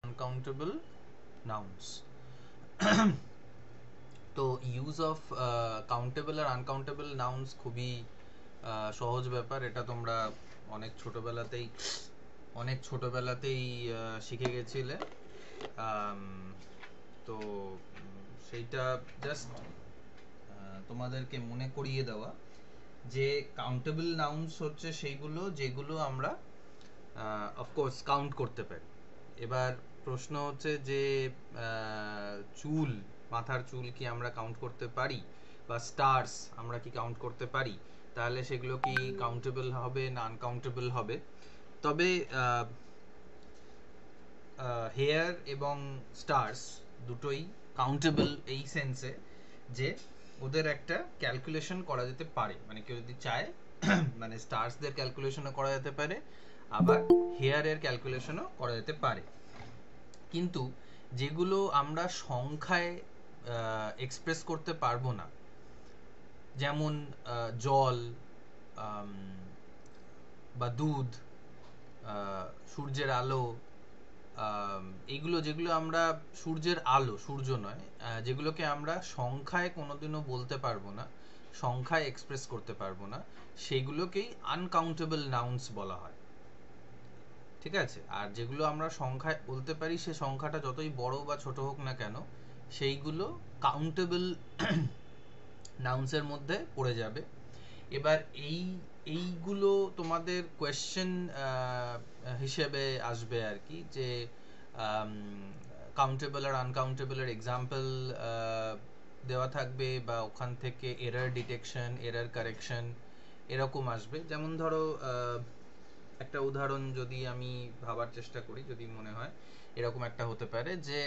uncountable nouns. তো use of countable আর uncountable nouns খুবই সহজ ব্যাপার। এটা তোমরা অনেক ছোটবেলাতেই শিখে গেছিলে। তো সেইটা জাস্ট তোমাদেরকে মনে করিয়ে দেওয়া যে কাউন্টেবল নাউন্স হচ্ছে সেইগুলো যেগুলো আমরা অফকোর্স কাউন্ট করতে পারি। এবার প্রশ্ন হচ্ছে যে চুল, মাথার চুল কি আমরা কাউন্ট করতে পারি, বা স্টার্স আমরা কি কাউন্ট করতে পারি? তাহলে সেগুলো কি কাউন্টেবল হবে না আনকাউন্টেবল হবে? তবে হেয়ার এবং স্টার্স দুটোই কাউন্টেবল এই সেন্সে যে ওদের একটা ক্যালকুলেশন করা যেতে পারে, মানে কেউ যদি চায় মানে স্টার্সদের ক্যালকুলেশনও করা যেতে পারে, আবার হেয়ারের ক্যালকুলেশনও করা যেতে পারে। কিন্তু যেগুলো আমরা সংখ্যায় এক্সপ্রেস করতে পারবো না, যেমন জল বা দুধ, সূর্যের আলো, এইগুলো যেগুলো আমরা সূর্যের আলো, সূর্য নয়, যেগুলোকে আমরা সংখ্যায় কোনোদিনও বলতে পারবো না, সংখ্যায় এক্সপ্রেস করতে পারবো না, সেগুলোকেই আনকাউন্টেবল নাউন্স বলা হয়। ঠিক আছে? আর যেগুলো আমরা সংখ্যায় বলতে পারি, সে সংখ্যাটা যতই বড় বা ছোট হোক না কেন, সেইগুলো কাউন্টেবল নাউন্সের মধ্যে পড়ে যাবে। এবার এইগুলো তোমাদের কোয়েশ্চেন হিসেবে আসবে আর কি, যে কাউন্টেবল আর আনকাউন্টেবলের এক্সাম্পল দেওয়া থাকবে, বা ওখান থেকে এরর ডিটেকশন, এরর কারেকশন এরকম আসবে। যেমন ধরো একটা উদাহরণ যদি আমি ভাবার চেষ্টা করি, যদি মনে হয় এরকম একটা হতে পারে যে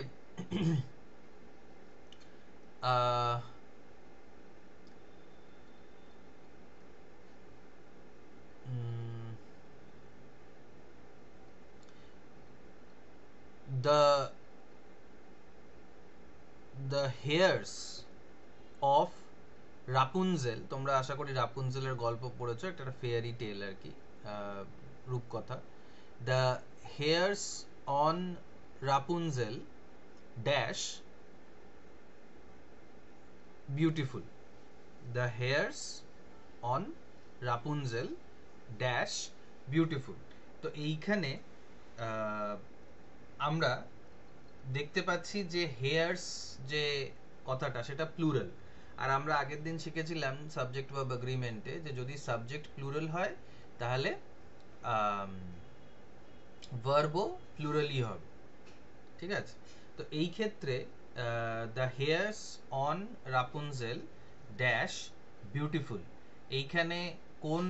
the hairs of রাপুনজেল, তোমরা আশা করি রাপুনজেলের গল্প পড়েছো, একটা ফেয়ারি টেল আর কি, রূপকথা। The hairs on Rapunzel dash beautiful. The hairs on Rapunzel dash beautiful. তো এইখানে আমরা দেখতে পাচ্ছি যে হেয়ার্স যে কথাটা, সেটা প্লুরাল। আর আমরা আগের দিন শিখেছিলাম সাবজেক্ট ভার্ব এগ্রিমেন্টে যে যদি সাবজেক্ট প্লুরাল হয় তাহলে ভার্বও প্লুরালই হবে। ঠিক আছে? তো এই ক্ষেত্রে the hairs on Rapunzel dash beautiful, এইখানে কোন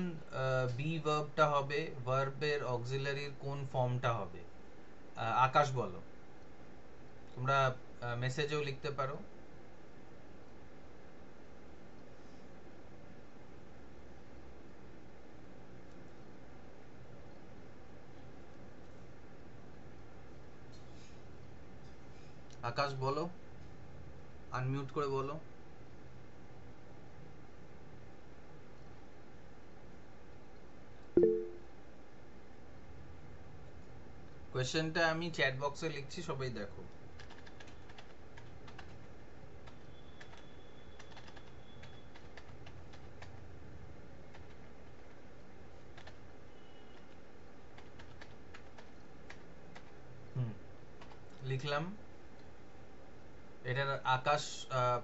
বি ভার্বটা হবে, ভার্বের অক্সিলারির কোন ফর্মটা হবে? আকাশ বলো। তোমরা মেসেজেও লিখতে পারো। আকাশ বলো, আনমিউট করে বলো। কোয়েশ্চেনটা আমি চ্যাট বক্সে লিখছি, সবাই দেখো। লিখলাম। এটার আকাশ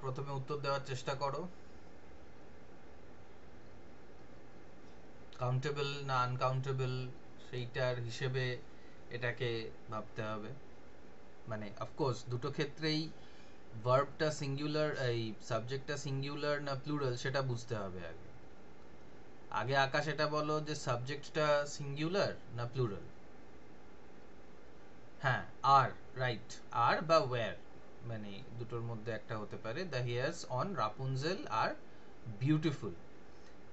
প্রথমে উত্তর দেওয়ার চেষ্টা করো। কাউন্টেবল না আনকাউন্টেবল সেইটার হিসেবে এটাকে ভাবতে হবে। মানে অফকোর্স দুটো ক্ষেত্রেই ভার্বটা সিঙ্গুলার, এই সাবজেক্টটা সিঙ্গুলার না প্লুরাল সেটা বুঝতে হবে আগে। আগে আকাশ এটা বলো যে সাবজেক্টটা সিঙ্গুলার না প্লুরাল। হ্যাঁ, আর রাইট, আর বা ওয়্যার, মানে দুটোর মধ্যে একটা হতে পারে। দ্য হেয়ার্স অন রাপুনজেল আর বিউটিফুল।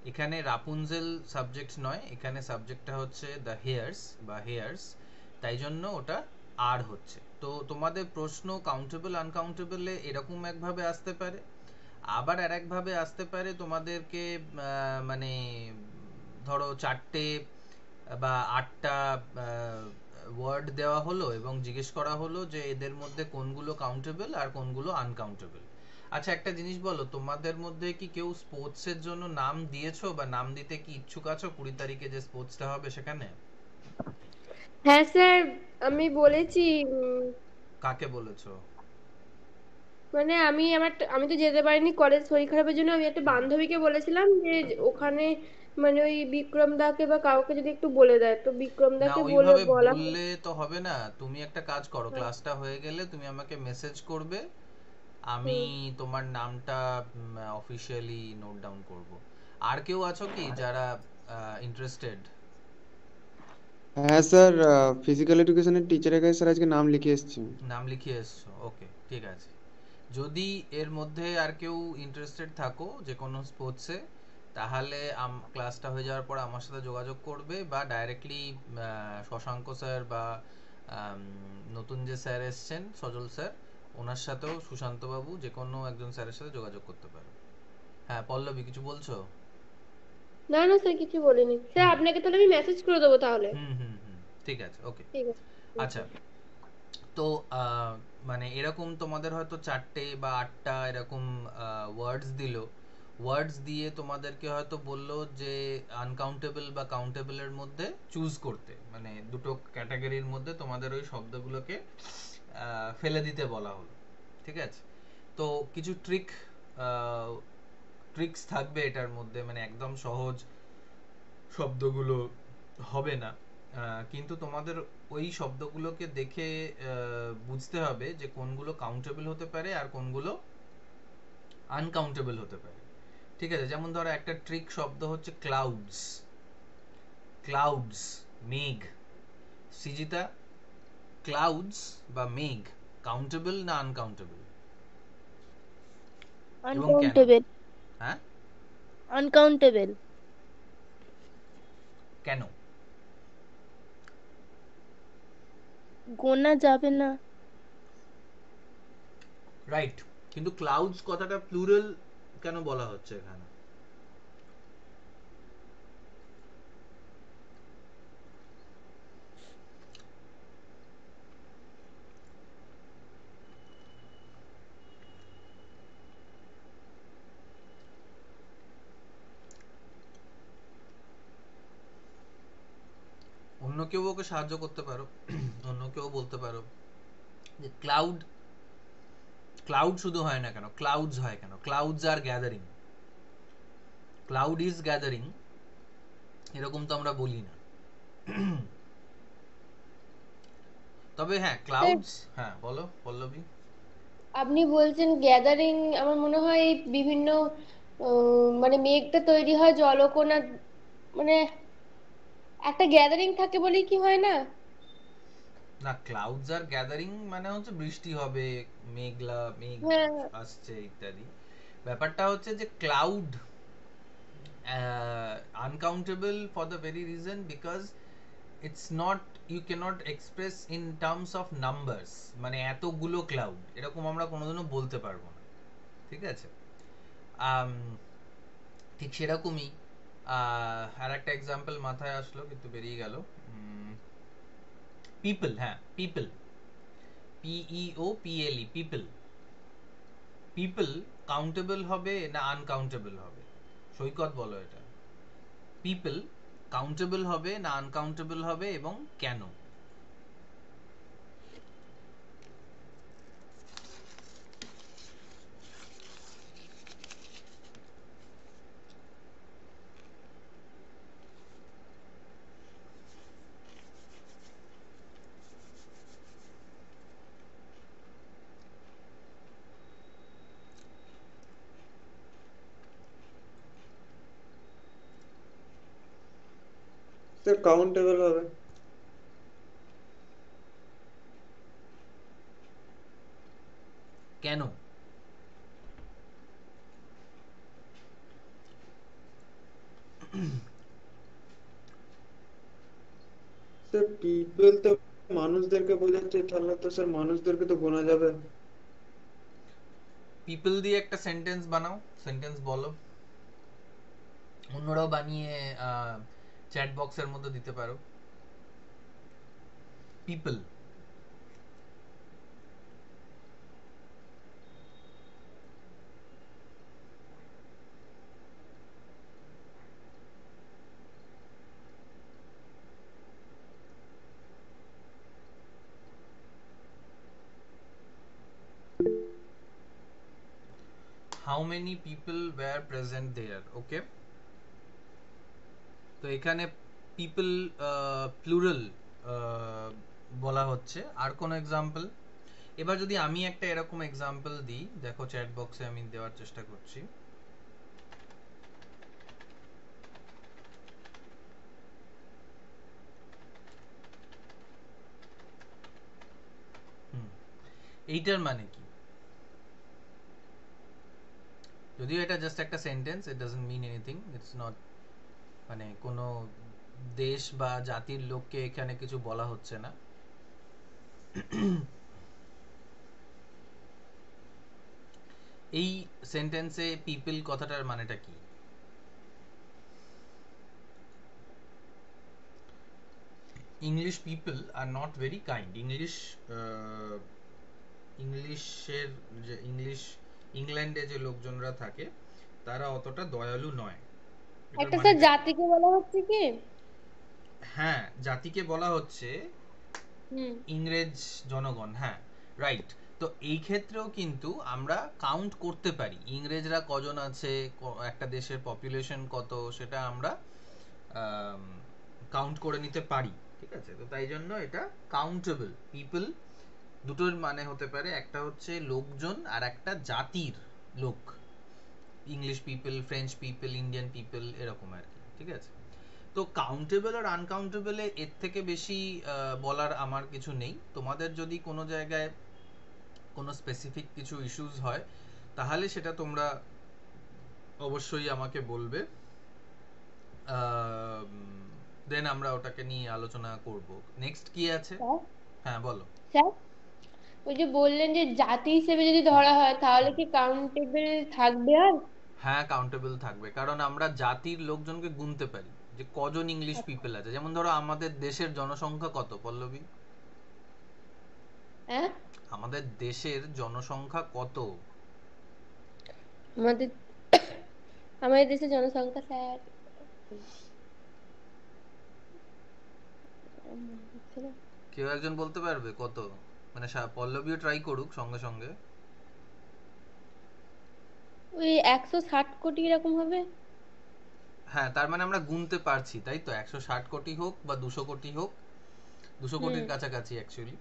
এখানে রাপুনজেল সাবজেক্ট নয়, এখানে সাবজেক্টটা হচ্ছে দ্য হেয়ার্স বা হেয়ার্স, তাই জন্য ওটা আর হচ্ছে। তো তোমাদের প্রশ্ন কাউন্টেবল আনকাউন্টেবলে এরকম একভাবে আসতে পারে, আবার আর একভাবে আসতে পারে তোমাদেরকে মানে ধরো 4টে বা 8টা ওয়ার্ড দেওয়া হলো এবং জিজ্ঞেস করা হলো যে এদের মধ্যে কোনগুলো কাউন্টেবল আর কোনগুলো আনকাউন্টেবল। আচ্ছা একটা জিনিস বলো, তোমাদের মধ্যে কি কেউ স্পোর্টস এর জন্য নাম দিয়েছো বা নাম দিতে কি ইচ্ছুক আছো 20 তারিখে যে স্পোর্টসটা হবে সেখানে? হ্যাঁ স্যার, আমি বলেছি। কাকে বলেছো? মানে আমি তো যেতে পারিনি কলেজ শরীর খারাপের জন্য। আমি একটা হুম। বান্ধবীকে বলেছিলাম যে ওখানে মানে ওই বিক্রম দাকে বা কাউকে যদি একটু বলে দেয়, তো বিক্রম না দাকে বলে ওইভাবে বলা হয়। বললে তো হবে না, তুমি একটা কাজ করো, হ্যাঁ। ক্লাসটা হয়ে গেলে তুমি আমাকে মেসেজ করবে, আমি হুম। তোমার নামটা অফিসিয়ালি নোট ডাউন করব। আর কেউ আছো কি যারা ইন্টারেস্টেড? হ্যাঁ স্যার, ফিজিক্যাল এডুকেশনের টিচারের কাছে স্যার আজকে নাম লিখে এসেছি। নাম লিখিয়ে এসছো, ওকে ঠিক আছে। যদি এর মধ্যে আর কেউ ইন্টারেস্টেড থাকো যে কোনো স্পোর্টসে, তাহলে ক্লাসটা হয়ে যাওয়ার পর আমার সাথে যোগাযোগ করবে বা ডাইরেক্টলি শশাঙ্ক স্যার বা আম, নতুন যে স্যার এসছেন সজল স্যার, ওনার সাথেও সুশান্তবাবু যে কোনো একজন স্যারের সাথে যোগাযোগ করতে পারো। হ্যাঁ পল্লবী কিছু বলছো? না না স্যার, কিছু বলিনি স্যার। হুম আপনাকে তাহলে আমি মেসেজ করে দেবো তাহলে। হুম হুম হুম ঠিক আছে, ওকে। ঠিক আছে। হুম, আচ্ছা, হুম। তো মানে এরকম তোমাদের হয়তো 4টে বা 8টা এরকম ওয়ার্ডস দিল, ওয়ার্ডস দিয়ে তোমাদেরকে হয়তো বললো যে আনকাউন্টেবল বা কাউন্টেবলের মধ্যে চুজ করতে, মানে দুটো ক্যাটাগরির মধ্যে তোমাদের ওই শব্দগুলোকে ফেলে দিতে বলা হলো, ঠিক আছে? তো কিছু ট্রিক্স থাকবে এটার মধ্যে, মানে একদম সহজ শব্দগুলো হবে না, কিন্তু তোমাদের ওই শব্দগুলোকে দেখে বুঝতে হবে যে কোনগুলো কাউন্টেবল হতে পারে আর কোনগুলো আনকাউন্টেবল হতে পারে, ঠিক আছে? যেমন ধরো একটা ট্রিক শব্দ হচ্ছে ক্লাউডস। ক্লাউডস, মেঘ। সৃজিতা, ক্লাউডস বা মেঘ কাউন্টেবল না আনকাউন্টেবল, এবং কেন? আনকাউন্টেবল। হ্যাঁ, আনকাউন্টেবল। কেন? গোনা যাবে না। রাইট, কিন্তু ক্লাউডস কথাটা প্লুরাল কেন বলা হচ্ছে এখানে? অন্য কেউ ওকে সাহায্য করতে পারো, অন্য কেউ বলতে পারো যে ক্লাউড, ক্লাউড শুধু হয় না কেন, ক্লাউডস হয় কেন? Clouds are gathering, cloud is gathering, এরকম তো আমরা বলি না। তবে হ্যাঁ স্যার, ক্লাউডস, হ্যাঁ বলো পল্লবী। আপনি বলছেন গ্যাদারিং, আমার মনে হয় এই বিভিন্ন মানে মেঘটা তৈরি হয় জলকণা, মানে একটা গ্যাদারিং থাকে বলেই কি হয় না? না, ক্লাউডস আর গ্যাদারিং মানে হচ্ছে বৃষ্টি হবে, মেঘলা মেঘ হ্যাঁ। আসছে ইত্যাদি। ব্যাপারটা হচ্ছে যে cloud uncountable for the very reason because it's not, you cannot express in terms of numbers, মানে এতগুলো ক্লাউড এরকম আমরা কোনোদিনও বলতে পারবো না, ঠিক আছে? আম, ঠিক সেরকমই আর একটা এক্সাম্পল মাথায় আসলো কিন্তু বেরিয়ে গেল। পিপল, হ্যাঁ people, PEOPLE, people. People countable হবে না আনকাউন্টেবল হবে? সৈকত বলো এটা, পিপল কাউন্টেবল হবে না আনকাউন্টেবল হবে এবং কেন? স্যার কাউন্টেবল হবে। কেন? স্যার পিপল তো মানুষদেরকে বোঝাচ্ছে, তাহলে তো স্যার মানুষদেরকে তো গোনা যাবে। পিপল দিয়ে একটা সেন্টেন্স বানাও, সেন্টেন্স বলো, অন্যরাও বানিয়ে চ্যাট বক্সের মধ্যে দিতে পারো। people. How many people were present there? Okay, তো এখানে পিপল প্লুরাল বলা হচ্ছে। আর কোন এক্সাম্পল? এবার যদি আমি একটা এরকম এক্সাম্পল দিই, দেখো চ্যাট বক্সে আমি দেওয়ার চেষ্টা করছি। এইটার মানে কি? যদিও এটা জাস্ট একটা sentence, it doesn't mean anything, it's not মানে কোনো দেশ বা জাতির লোককে এখানে কিছু বলা হচ্ছে না। এই সেন্টেন্সে পিপল কথাটার মানেটা কি? English people are not very kind. ইংলিশের যে ইংল্যান্ডে যে লোকজনরা থাকে তারা অতটা দয়ালু নয়। একটা স্যার জাতিকে বলা হচ্ছে কি? হ্যাঁ, জাতিকে বলা হচ্ছে ইংরেজ জনগণ। হ্যাঁ, রাইট। তো এই ক্ষেত্রেও কিন্তু আমরা কাউন্ট করতে পারি ইংরেজরা কজন আছে, একটা দেশের পপুলেশন কত, সেটা আমরা কাউন্ট করে নিতে পারি। ঠিক আছে, তো তাই জন্য এটা কাউন্টেবল। পিপল দুটোর মানে হতে পারে, একটা হচ্ছে লোকজন আর একটা জাতির লোক। English people, French people, Indian people, এরকম আর কি। ঠিক আছে, তো কাউন্টেবল আর আনকাউন্টেবলে এর থেকে বেশি বলার আমার কিছু নেই। তোমাদের যদি কোনো জায়গায় কোনো স্পেসিফিক কিছু ইস্যুস হয় তাহলে সেটা তোমরা অবশ্যই আমাকে বলবে, দেন আমরা ওটাকে নিয়ে আলোচনা করব। নেক্সট কি আছে? হ্যাঁ বলো স্যার। ওই যে বললেন যে জাতি হিসেবে যদি ধরা হয় তাহলে কি কাউন্টেবল থাকবে? আর হ্যাঁ, কাউন্টেবল থাকবে, কারণ আমরা জাতির লোকজনকে গুনতে পারি যে কজন ইংলিশ পিপল আছে। যেমন ধরো আমাদের দেশের জনসংখ্যা কত পল্লবী? আমাদের দেশের জনসংখ্যা কত? আমাদের আমাদের দেশের জনসংখ্যা স্যার কেউ একজন বলতে পারবে কত? মানে পল্লবীও ট্রাই করুক সঙ্গে সঙ্গে। ওই 160 কোটি এরকম হবে। হ্যাঁ, তার মানে আমরা গুনতে পারছি, তাই তো? 160 কোটি হোক বা 200 কোটি হোক, 200 কোটির কাছাকাছি অ্যাকচুয়ালি,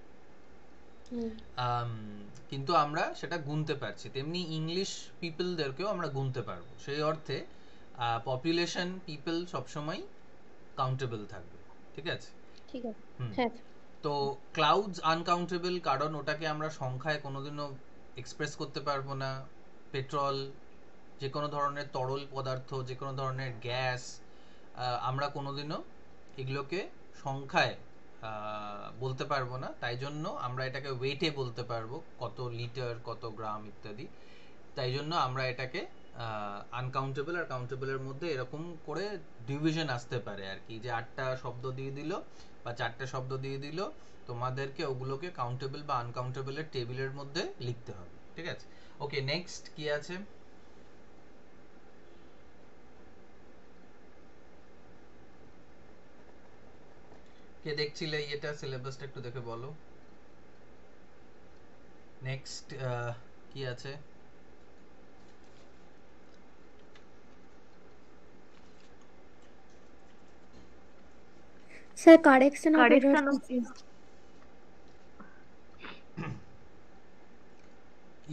কিন্তু আমরা সেটা গুনতে পারছি। তেমনি ইংলিশ পিপলদেরকেও আমরা গুনতে পারবো। সেই অর্থে পপুলেশন পিপল সবসময় কাউন্টেবল থাকবে। ঠিক আছে, ঠিক আছে। হ্যাঁ, তো ক্লাউডস আনকাউন্টেবল, কারণ ওটাকে আমরা সংখ্যায় কোনোদিনও এক্সপ্রেস করতে পারবো না। পেট্রোল, যে কোনো ধরনের তরল পদার্থ, যে কোনো ধরনের গ্যাস, আমরা কোনোদিনও এগুলোকে সংখ্যায় বলতে পারবো না। তাই জন্য আমরা এটাকে ওয়েটে বলতে পারবো, কত লিটার, কত গ্রাম ইত্যাদি। তাই জন্য আমরা এটাকে আনকাউন্টেবল আর কাউন্টেবলের মধ্যে এরকম করে ডিভিশন আসতে পারে আর কি, যে 8টা শব্দ দিয়ে দিল বা 4টে শব্দ দিয়ে দিল, তোমাদেরকে ওগুলোকে কাউন্টেবল বা আনকাউন্টেবলের টেবিলের মধ্যে লিখতে হবে। ঠিক আছে, ওকে, নেক্সট কি আছে? কে দেখছিলে এটা? সিলেবাসটা একটু দেখে বলো। নেক্সট কি আছে? Sir correction of errors.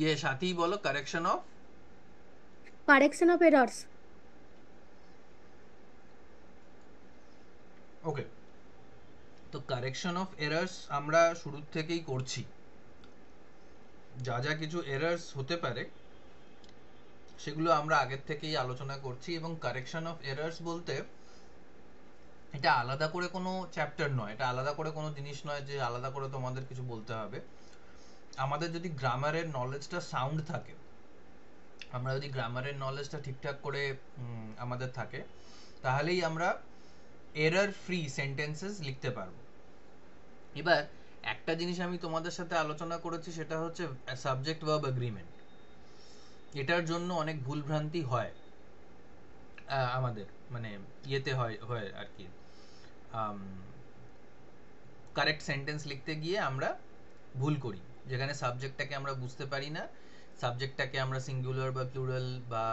ये साथी बोलो, करेक्शन ऑफ এরর্স। ওকে, তো কারেকশন অফ এরার্স আমরা শুরু থেকেই করছি। যা যা কিছু এরার্স হতে পারে সেগুলো আমরা আগের থেকেই আলোচনা করছি। এবং কারেকশন অফ এরার্স বলতে এটা আলাদা করে কোনো চ্যাপ্টার নয়, এটা আলাদা করে কোনো জিনিস নয় যে আলাদা করে তোমাদের কিছু বলতে হবে। আমাদের যদি গ্রামারের নলেজটা সাউন্ড থাকে, আমরা যদি গ্রামারের নলেজটা ঠিকঠাক করে আমাদের থাকে, তাহলেই আমরা এরর ফ্রি সেন্টেন্সেস লিখতে পারবো। এবার একটা জিনিস আমি তোমাদের সাথে আলোচনা করেছি, সেটা হচ্ছে সাবজেক্ট ভার্ব এগ্রিমেন্ট। এটার জন্য অনেক ভুলভ্রান্তি হয় আমাদের, মানে ইয়েতে হয় হয় আর কি, কারেক্ট সেন্টেন্স লিখতে গিয়ে আমরা ভুল করি, যেখানে সাবজেক্টটাকে আমরা বুঝতে পারি না, সাবজেক্টটাকে আমরা সিঙ্গুলার বা প্লুরাল বা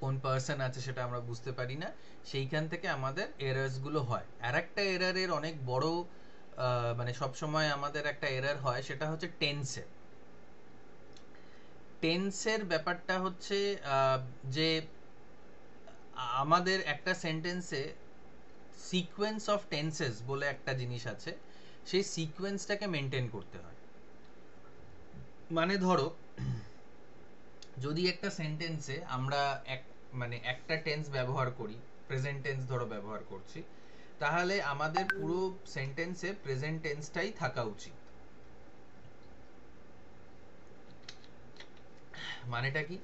কোন পার্সন আছে সেটা আমরা বুঝতে পারি না, সেইখান থেকে আমাদের এরার্সগুলো হয়। আর একটা এরারের অনেক বড়, মানে সবসময় আমাদের একটা এরার হয়, সেটা হচ্ছে টেন্সে। টেন্সের ব্যাপারটা হচ্ছে যে আমাদের একটা সেন্টেন্সে সিকোয়েন্স অফ টেন্সেস বলে একটা জিনিস আছে, সেই সিকোয়েন্সটাকে মেনটেন করতে হয়। মানে ধরো, যদি একটা সেন্টেন্সে আমরা মানে একটা টেন্স ব্যবহার করি, প্রেজেন্ট টেন্স ধরো ব্যবহার করছি, তাহলে আমাদের পুরো সেন্টেন্সে প্রেজেন্ট টেন্সটাই থাকা উচিত। মানেটা কি,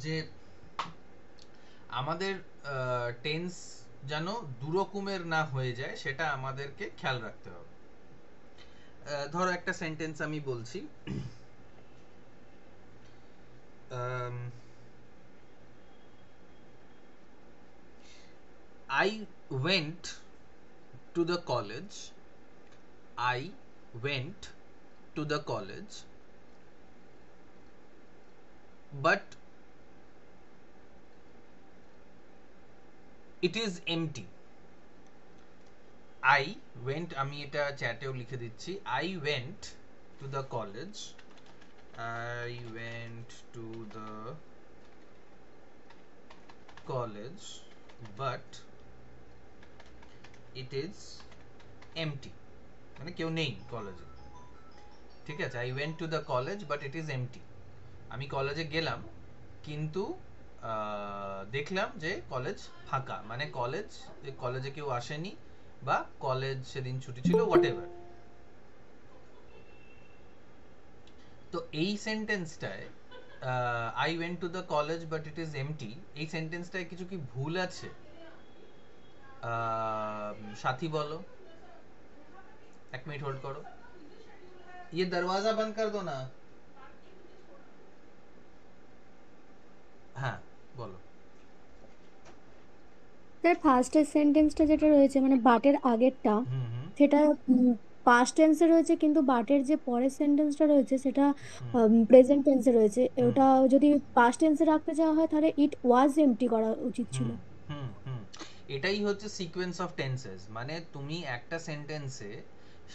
যে আমাদের টেন্স যেন দুরকমের না হয়ে যায়, সেটা আমাদেরকে খেয়াল রাখতে হবে। ধরো একটা সেন্টেন্স আমি বলছি, I went to the college. I went to the college, but it is empty. I went, আমি এটা চ্যাটেও লিখে দিচ্ছি, I went to the college. I went to the college, but it is empty. মানে কেউ নেই কলেজে। ঠিক আছে, I went to the college but it is empty. আমি কলেজে গেলাম, কিন্তু দেখলাম যে কলেজ ফাঁকা, মানে কলেজে কেউ আসেনি, বা কলেজ সেদিন ছুটি ছিল, হোয়াটএভার। তো এই সেন্টেন্সটায় I went to the college but it is empty, এই সেন্টেন্সটায় কিছু কি ভুল আছে? সাথী বলো, এক মিনিট হোল্ড করো, ये दरवाजा बंद कर दो ना। হ্যাঁ বলো। স্যার ফার্স্টের সেন্টেন্সটা যেটা রয়েছে মানে বাটের আগেরটা, হুম হুম সেটা পাস্ট টেন্সে রয়েছে, কিন্তু বাটের যে পরের সেন্টেন্সটা রয়েছে সেটা হুম প্রেজেন্ট টেন্সে রয়েছে। হুম ওটা যদি পাস্ট টেন্সে রাখতে যাওয়া হয় তাহলে ইট ওয়াজ এমটি করা উচিত ছিল। হুম হুম হুম এটাই হচ্ছে সিকোয়েন্স অফ টেন্সেস। মানে তুমি একটা সেন্টেন্সে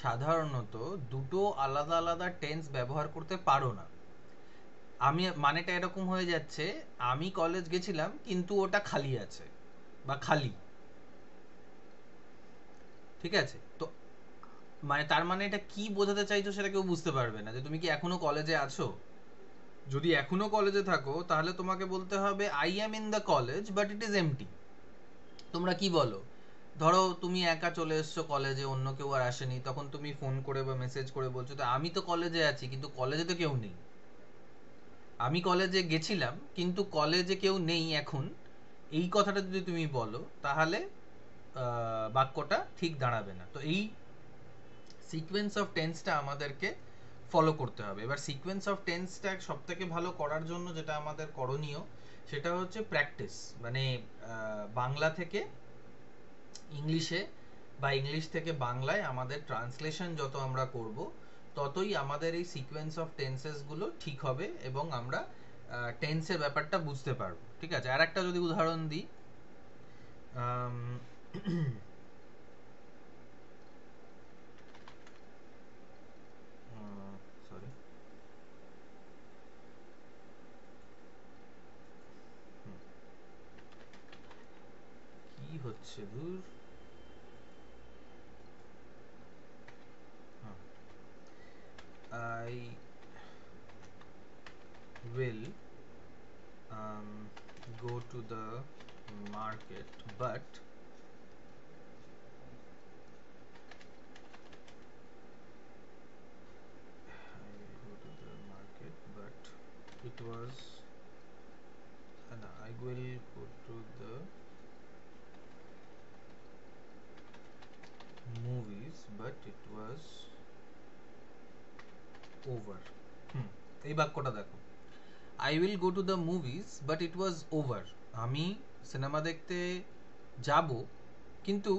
সাধারণত দুটো আলাদা আলাদা টেন্স ব্যবহার করতে পারো না। আমি মানেটা এরকম হয়ে যাচ্ছে, আমি কলেজ গেছিলাম কিন্তু ওটা খালি আছে বা খালি। ঠিক আছে, তো মানে তার মানে এটা কি বোঝাতে চাইছো সেটা কেউ বুঝতে পারবে না, যে তুমি কি এখনো কলেজে আছো। যদি এখনো কলেজে থাকো তাহলে তোমাকে বলতে হবে I am in the college but it is MT. তোমরা কি বলো, ধরো তুমি একা চলে এসছো কলেজে, অন্য কেউ আর আসেনি, তখন তুমি ফোন করে বা মেসেজ করে বলছো তো আমি তো কলেজে আছি কিন্তু কলেজে তো কেউ নেই। আমি কলেজে গেছিলাম কিন্তু কলেজে কেউ নেই এখন, এই কথাটা যদি তুমি বলো তাহলে বাক্যটা ঠিক দাঁড়াবে না। তো এই সিকোয়েন্স অফ টেন্সটা আমাদেরকে ফলো করতে হবে। এবার সিকোয়েন্স অফ টেন্সটা সব থেকে ভালো করার জন্য যেটা আমাদের করণীয় সেটা হচ্ছে প্র্যাকটিস। মানে বাংলা থেকে ইংলিশে বা ইংলিশ থেকে বাংলায় আমাদের ট্রান্সলেশন যত আমরা করব, ততই আমাদের এই সিকোয়েন্স অফ টেন্সেসগুলো ঠিক হবে এবং আমরা টেন্সের ব্যাপারটা বুঝতে পারবো। ঠিক আছে, আর একটা যদি উদাহরণ দিই, সরি, কি হচ্ছে দূর, I will go to the market but it was I will go to the movies but it was over. এই বাক্যটা দেখো, I will go to the movies but it was over. আমি সিনেমা দেখতে যাব কিন্তু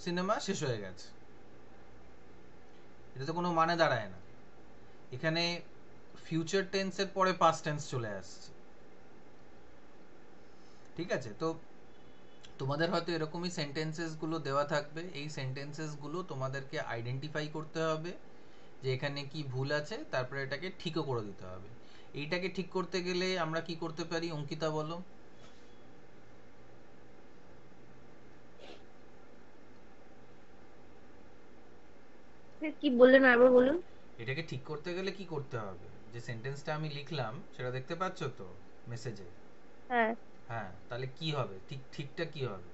সিনেমা শেষ হয়ে গেছে। এটা তো কোনো মানে দাঁড়ায় না। এখানে ফিউচার টেন্সের পরে পাস্ট টেন্স চলে আসছে, ঠিক আছে? তো তোমাদের হয়তো এরকমই সেন্টেন্সেস গুলো দেওয়া থাকবে, এই সেন্টেন্সেস গুলো তোমাদেরকে আইডেন্টিফাই করতে হবে যে এখানে কি ভুল আছে, তারপরে এটাকে ঠিকও করে দিতে হবে। এইটাকে ঠিক করতে গেলে আমরা কি করতে পারি, অঙ্কিতা বলো। কি বললেন আরেকবার বলুন। এটাকে ঠিক করতে গেলে কি করতে হবে, যে সেন্টেন্সটা আমি লিখলাম সেটা দেখতে পাচ্ছ তো মেসেজে? হ্যাঁ, হ্যাঁ, তাহলে কি হবে, ঠিকটা কি হবে?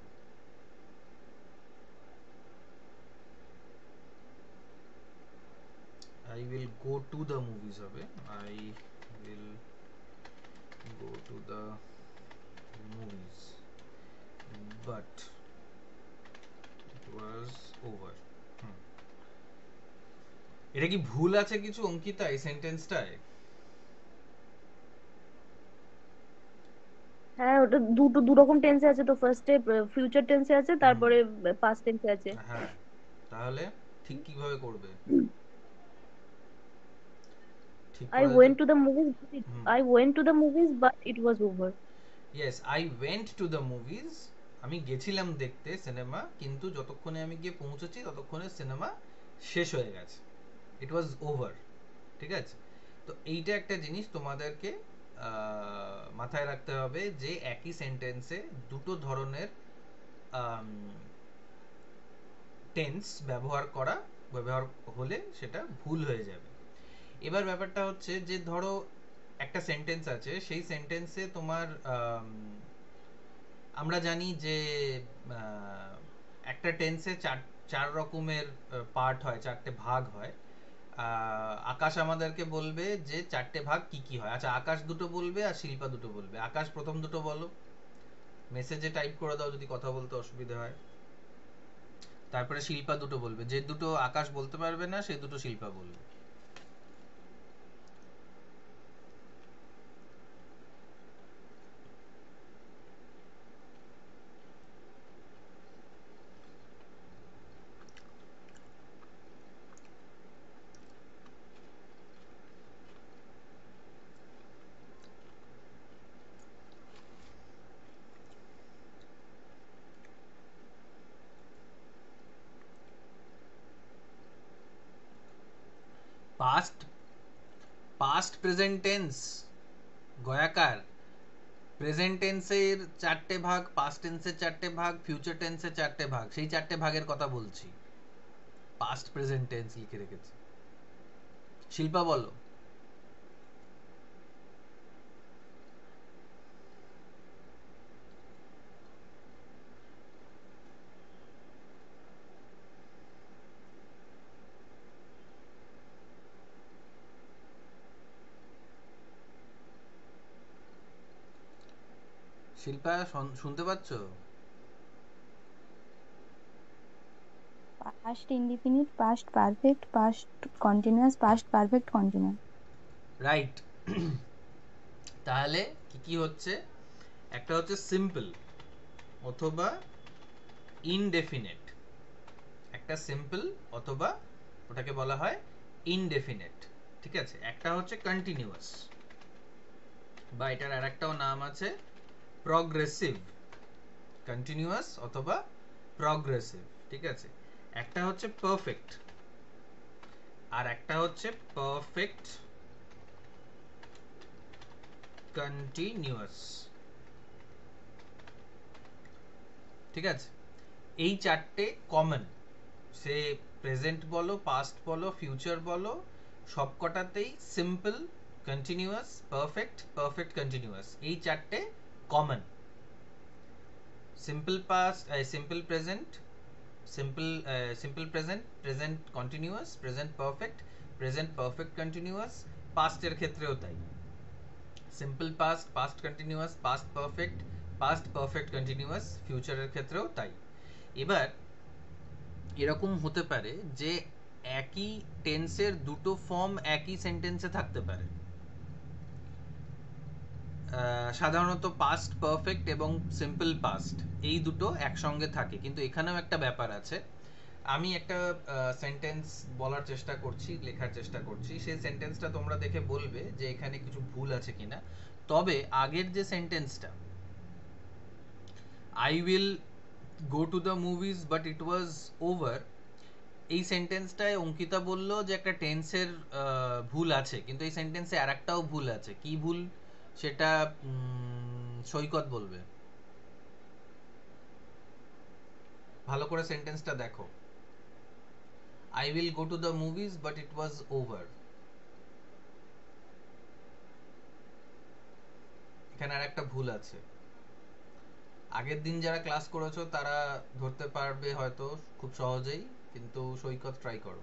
I will go to the movies হবে, I will go to the movies but it was over. হুম। এটা কি ভুল আছে কিছু অঙ্কিতা এই সেন্টেন্সটায়? হ্যাঁ, ওটা দুটো দু রকম টেন্সে আছে, তো ফার্স্টে ফিউচার টেন্সে আছে, হুম, তারপরে পাস্ট টেন্সে আছে। হ্যাঁ, তাহলে ঠিক কিভাবে করবে? ঠিক আই করে দিতে। Went to the movies, hmm, I went to the movies but it was over. Yes, I went to the movies, আমি গেছিলাম দেখতে সিনেমা, কিন্তু যতক্ষণে আমি গিয়ে পৌঁছেছি ততক্ষণে সিনেমা শেষ হয়ে গেছে, ইট ওয়াজ ওভার। ঠিক আছে? তো এইটা একটা জিনিস তোমাদেরকে মাথায় রাখতে হবে যে একই সেন্টেন্সে দুটো ধরনের টেন্স ব্যবহার হলে সেটা ভুল হয়ে যাবে। এবার ব্যাপারটা হচ্ছে যে ধরো একটা সেন্টেন্স আছে, সেই সেন্টেন্সে তোমার আমরা জানি যে একটা টেন্সে চার রকমের পার্ট হয়, চারটে ভাগ হয়। আকাশ আমাদেরকে বলবে যে চারটে ভাগ কি কি হয়। আচ্ছা, আকাশ দুটো বলবে আর শিল্পা দুটো বলবে। আকাশ প্রথম দুটো বলো, মেসেজে টাইপ করে দাও যদি কথা বলতে অসুবিধা হয়। তারপরে শিল্পা দুটো বলবে, যে দুটো আকাশ বলতে পারবে না সেই দুটো শিল্পা বলবে। পাস্ট পাস্ট প্রেজেন্ট টেন্স গয়াকার, প্রেজেন্ট টেন্সের চারটে ভাগ, পাস্ট টেন্সের চারটে ভাগ, ফিউচার টেন্সের চারটে ভাগ, সেই চারটে ভাগের কথা বলছি। পাস্ট প্রেজেন্ট টেন্স লিখে রেখেছি। শিল্পা বলো। শিল্পা শুনতে পাচ্ছ? Past indefinite, past perfect, past continuous, past perfect continuous. Right. তাহলে কি কি হচ্ছে, একটা হচ্ছে সিম্পল অথবা ইনডেফিনেট, একটা সিম্পল অথবা ওটাকে বলা হয় ইনডেফিনেট। ঠিক আছে? একটা হচ্ছে কন্টিনিউয়াস, বা এটার আরেকটাও নাম আছে প্রগ্রেসিভ, কন্টিনিউয়াস অথবা প্রগ্রেসিভ। ঠিক আছে? একটা হচ্ছে পারফেক্ট আর একটা হচ্ছে পারফেক্ট কন্টিনিউয়াস। ঠিক আছে? এই চারটে কমন, সে প্রেজেন্ট বলো, পাস্ট বলো, ফিউচার বলো, সবকটাতেই simple, continuous, perfect, perfect continuous, এই চারটে common. Simple past, simple present, simple present, present continuous, present perfect, present perfect continuous. পাস্টের ক্ষেত্রেও তাই, simple past, past continuous, past perfect, past perfect continuous. ফিউচারের ক্ষেত্রেও তাই। এবার এরকম হতে পারে যে একই টেন্সের দুটো ফর্ম একই সেন্টেন্সে থাকতে পারে। সাধারণত পাস্ট পারফেক্ট এবং সিম্পল পাস্ট এই দুটো একসঙ্গে থাকে, কিন্তু এখানেও একটা ব্যাপার আছে। আমি একটা সেন্টেন্স বলার চেষ্টা করছি, লেখার চেষ্টা করছি, সেই সেন্টেন্সটা তোমরা দেখে বলবে যে এখানে কিছু ভুল আছে কিনা। তবে আগের যে সেন্টেন্সটা, I will go to the movies but it was over, এই সেন্টেন্সটায় অঙ্কিতা বলল যে একটা টেন্সের ভুল আছে, কিন্তু এই সেন্টেন্সে আর একটাও ভুল আছে। কি ভুল সেটা সৈকত বলবে। ভালো করে সেন্টেন্সটা দেখো। I will go to the movies but it was over, এখানে আর একটা ভুল আছে। আগের দিন যারা ক্লাস করেছো তারা ধরতে পারবে হয়তো খুব সহজেই, কিন্তু সৈকত ট্রাই করো।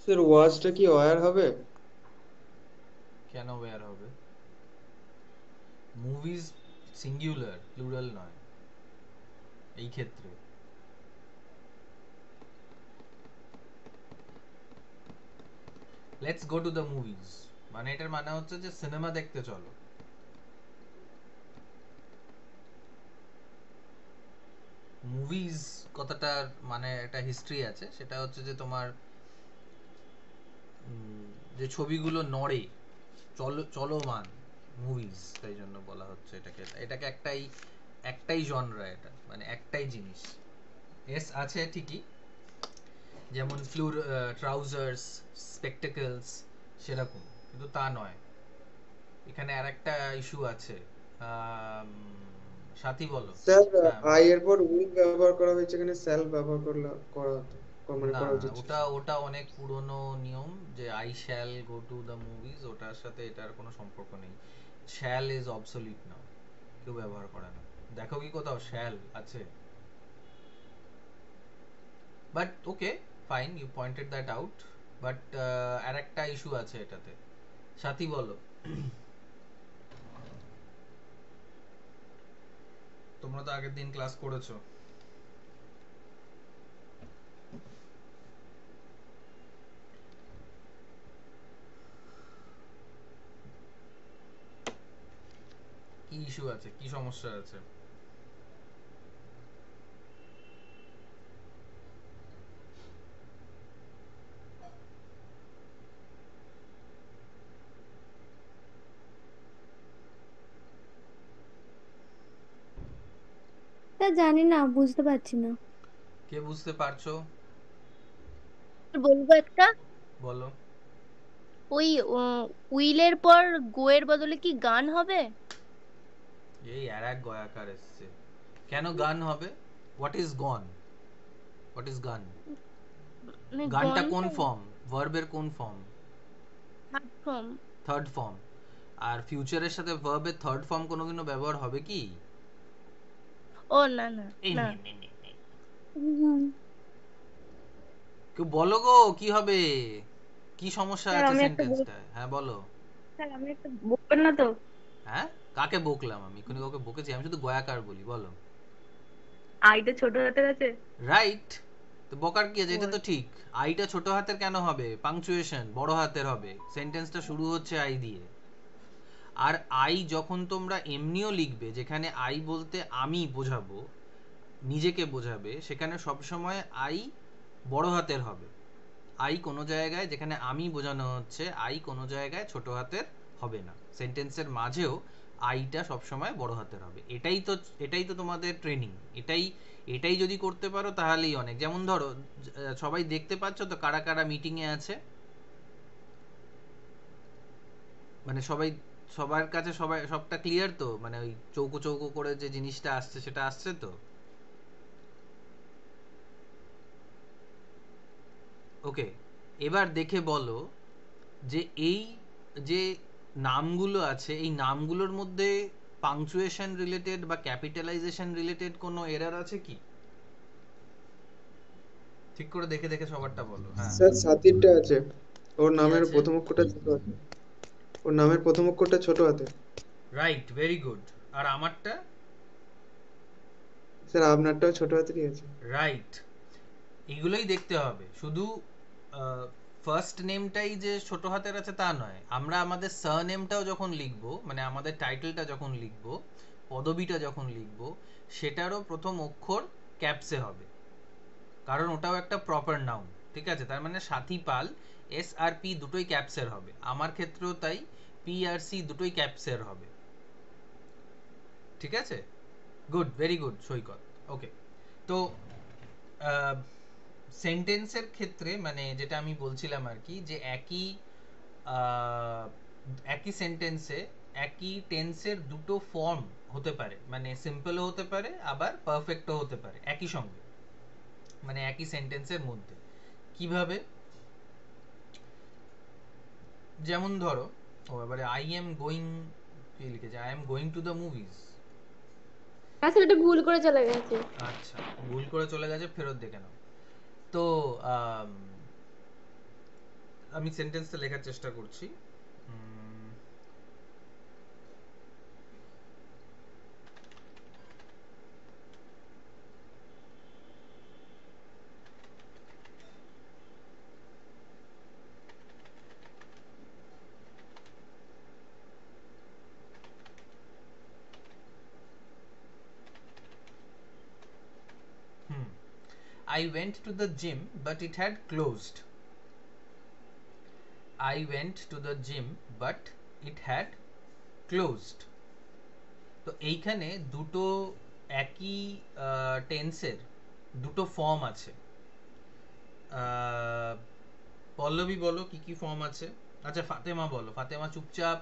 স্যার ওয়াজটা কি ওয়্যার হবে? কেন ওয়্যার হবে? মুভিজ সিঙ্গুলার, প্লুরাল নয় এই ক্ষেত্রে। Let's go to the movies মানে এটার মানে হচ্ছে যে সিনেমা দেখতে চলো। মুভিজ কথাটার মানে একটা হিস্ট্রি আছে, সেটা হচ্ছে যে তোমার যে ছবিগুলো নড়ে, চলমান মুভিজ, তাই জন্য বলা হচ্ছে এটাকে। এটাকে একটাই জনরা, এটা মানে একটাই জিনিস। এস আছে ঠিকই, যেমন ট্রাউজার্স, স্পেকটেকলস সেরকম, কিন্তু তা নয়। এখানে আর একটা ইস্যু আছে। সাথী বলো। স্যার হ্যাঁ আই বলো। এর পর উইল ব্যবহার করা হয়েছে, এখানে শ্যাল ব্যবহার মানে না করা উচিত ছিল। ওটা অনেক পুরনো নিয়ম যে I shall go to the movies, ওটার সাথে এটার কোনো সম্পর্ক নেই। শ্যাল ইজ অবসলিট নাও, কেউ ব্যবহার করে না। দেখো কি কোথাও শ্যাল আছে? But okay fine, you pointed that out. But আর একটা ইস্যু আছে এটাতে। সাথী বলো। তোমরা তো আগের দিন ক্লাস করেছো। কি ইস্যু আছে, কি সমস্যা আছে? তা জানি না, বুঝতে পারছি না। কে বুঝতে পারছো বলবো একটা, বলো। ওই উইলের পর গোয়ের বদলে কি গান হবে? এই আর এক গয়াকার এসছে। কেন গান হবে? What is gone? What is gone? মানে গানটা কোন গনটা ফর্ম? ভার্বের কোন ফর্ম? প্ল্যাটফর্ম। Third form. আর ফিউচারের সাথে ভার্বের থার্ড ফর্ম কোনোদিনও ব্যবহার হবে কি? ও না না এই না। নে, নে, নে, নে। হুম। কেউ বলো গো, কি হবে? কি সমস্যা স্যার আছে আমি একটা সেন্টেন্সটায়? হ্যাঁ বলো। স্যার আমি একটা বলবেন না তো? হ্যাঁ, কাকে বকলাম আমি? এক্ষুনি কাউকে বকেছি? আমি শুধু গয়াকার বলি, বলো। আইটা ছোট হাতের আছে। রাইট। তো বকার কি আছে? ও এটা তো ঠিক। আইটা ছোট হাতের কেন হবে? পাংচুয়েশন বড় হাতের হবে। সেন্টেন্সটা শুরু হচ্ছে আই দিয়ে। আর আই যখন তোমরা এমনিও লিখবে, যেখানে আই বলতে আমি বোঝাবো, নিজেকে বোঝাবে, সেখানে সবসময় আই বড় হাতের হবে। আই কোনো জায়গায়, যেখানে আমি বোঝানো হচ্ছে, আই কোনো জায়গায় ছোট হাতের হবে না। সেন্টেন্সের মাঝেও আইটা সবসময় বড় হাতের হবে। এটাই তো তোমাদের ট্রেনিং। এটাই যদি করতে পারো তাহলেই অনেক। যেমন ধরো, সবাই দেখতে পাচ্ছ তো কারা কারা মিটিং এ আছে? মানে সবার কাছে সবটা ক্লিয়ার তো? মানে ওই চৌকো চৌকো করে যে জিনিসটা আসছে সেটা আসছে তো? ওকে, এবার দেখে বলো যে এই যে নামগুলো আছে, এই নামগুলোর মধ্যে পাংচুয়েশন রিলেটেড বা ক্যাপিটালাইজেশন রিলেটেড কোনো এরর আছে কি? ঠিক করে দেখে দেখে সবারটা বলো। হ্যাঁ, স্যার সাতিরটা আছে, ওর কি নামের আছে? প্রথম অক্ষরটা ছোট হাতে, ওর নামের প্রথম অক্ষরটা ছোট হাতে। Right, very good. আর আমারটা? স্যার আপনারটাও ছোট হাতেরই আছে। রাইট। এগুলোই দেখতে হবে, শুধু ফার্স্ট নেমটাই যে ছোট হাতের আছে তা নয়, আমরা আমাদের সারনেমটাও যখন লিখব, মানে আমাদের টাইটেলটা যখন লিখব, পদবিটা যখন লিখব, সেটারও প্রথম অক্ষর ক্যাপসে হবে, কারণ ওটাও একটা প্রপার নাউন। ঠিক আছে, তার মানে সাথী পাল, এস আর পি দুটোই ক্যাপসের হবে। আমার ক্ষেত্রেও তাই, পি আর সি দুটোই ক্যাপসের হবে। ঠিক আছে, গুড, ভেরি গুড সৈকত। ওকে, তো সেন্টেন্সের ক্ষেত্রে মানে যেটা আমি বলছিলাম আর কি, যে একই সেন্টেন্সে একই টেন্সের দুটো ফর্ম হতে পারে, মানে সিম্পলও হতে পারে আবার পারফেক্টও হতে পারে একই সঙ্গে, মানে একই সেন্টেন্সের মধ্যে। কিভাবে? যেমন ধরো, এবারে আই এম গোয়িং, কি লিখেছে, I am going to the movies. আসলে এটা ভুল করে চলে গেছে। আচ্ছা, ভুল করে চলে গেছে, ফেরত দেখে নাও। তো আমি সেন্টেন্সটা লেখার চেষ্টা করছি। I went to the gym but it had closed. I went to the gym but it had closed. তো এইখানে দুটো একই টেন্সের দুটো ফর্ম আছে। পল্লবী বলো কি কি ফর্ম আছে। আচ্ছা ফাতেমা বলো, ফাতেমা চুপচাপ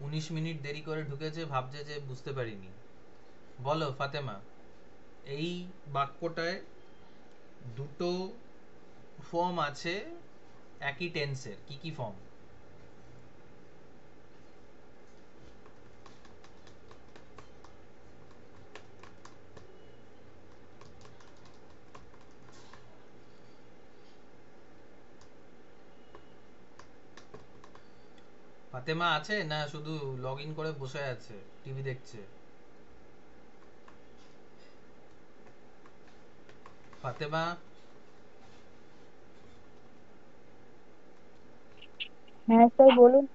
19 মিনিট দেরি করে ঢুকেছে, ভাবছে যে বুঝতে পারিনি। বলো ফাতেমা, এই বাক্যটায় দুটো ফর্ম আছে একই টেন্সের, কি কি ফর্ম? ফাতেমা আছে না শুধু লগ ইন করে বসে আছে, টিভি দেখছে? ফাতেমা? হ্যাঁ স্যার বলুন।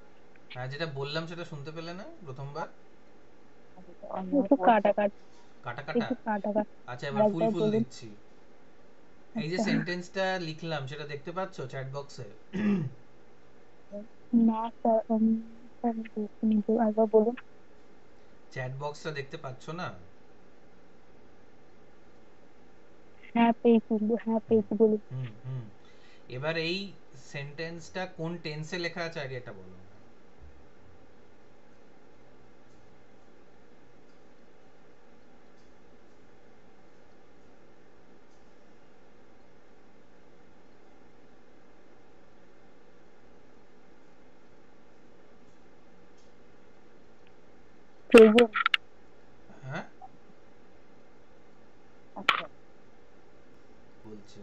হ্যাঁ, যেটা বললাম সেটা শুনতে পেলে না প্রথমবার? একটু কাটা কাটা, কাটা কাটা? একটু কাটা কাটা। আচ্ছা, এবার ফুল আরেকবার ফুল বলুন। দিচ্ছি। এই যে আচ্ছা। সেন্টেন্সটা লিখলাম সেটা দেখতে পাচ্ছ চ্যাট বক্সে? না স্যার, স্যার দেখিনি তো, আরেকবার বলুন। চ্যাট বক্সটা দেখতে পাচ্ছ না? হ্যাঁ পেয়েছি, হ্যাঁ হুম পেয়েছি, বলুন। হুম হুম। এবার এই সেন্টেন্সটা কোন টেন্সে লেখা আছে আগে এটা বলো। প্রেজেন্ট। হ্যাঁ বলছে,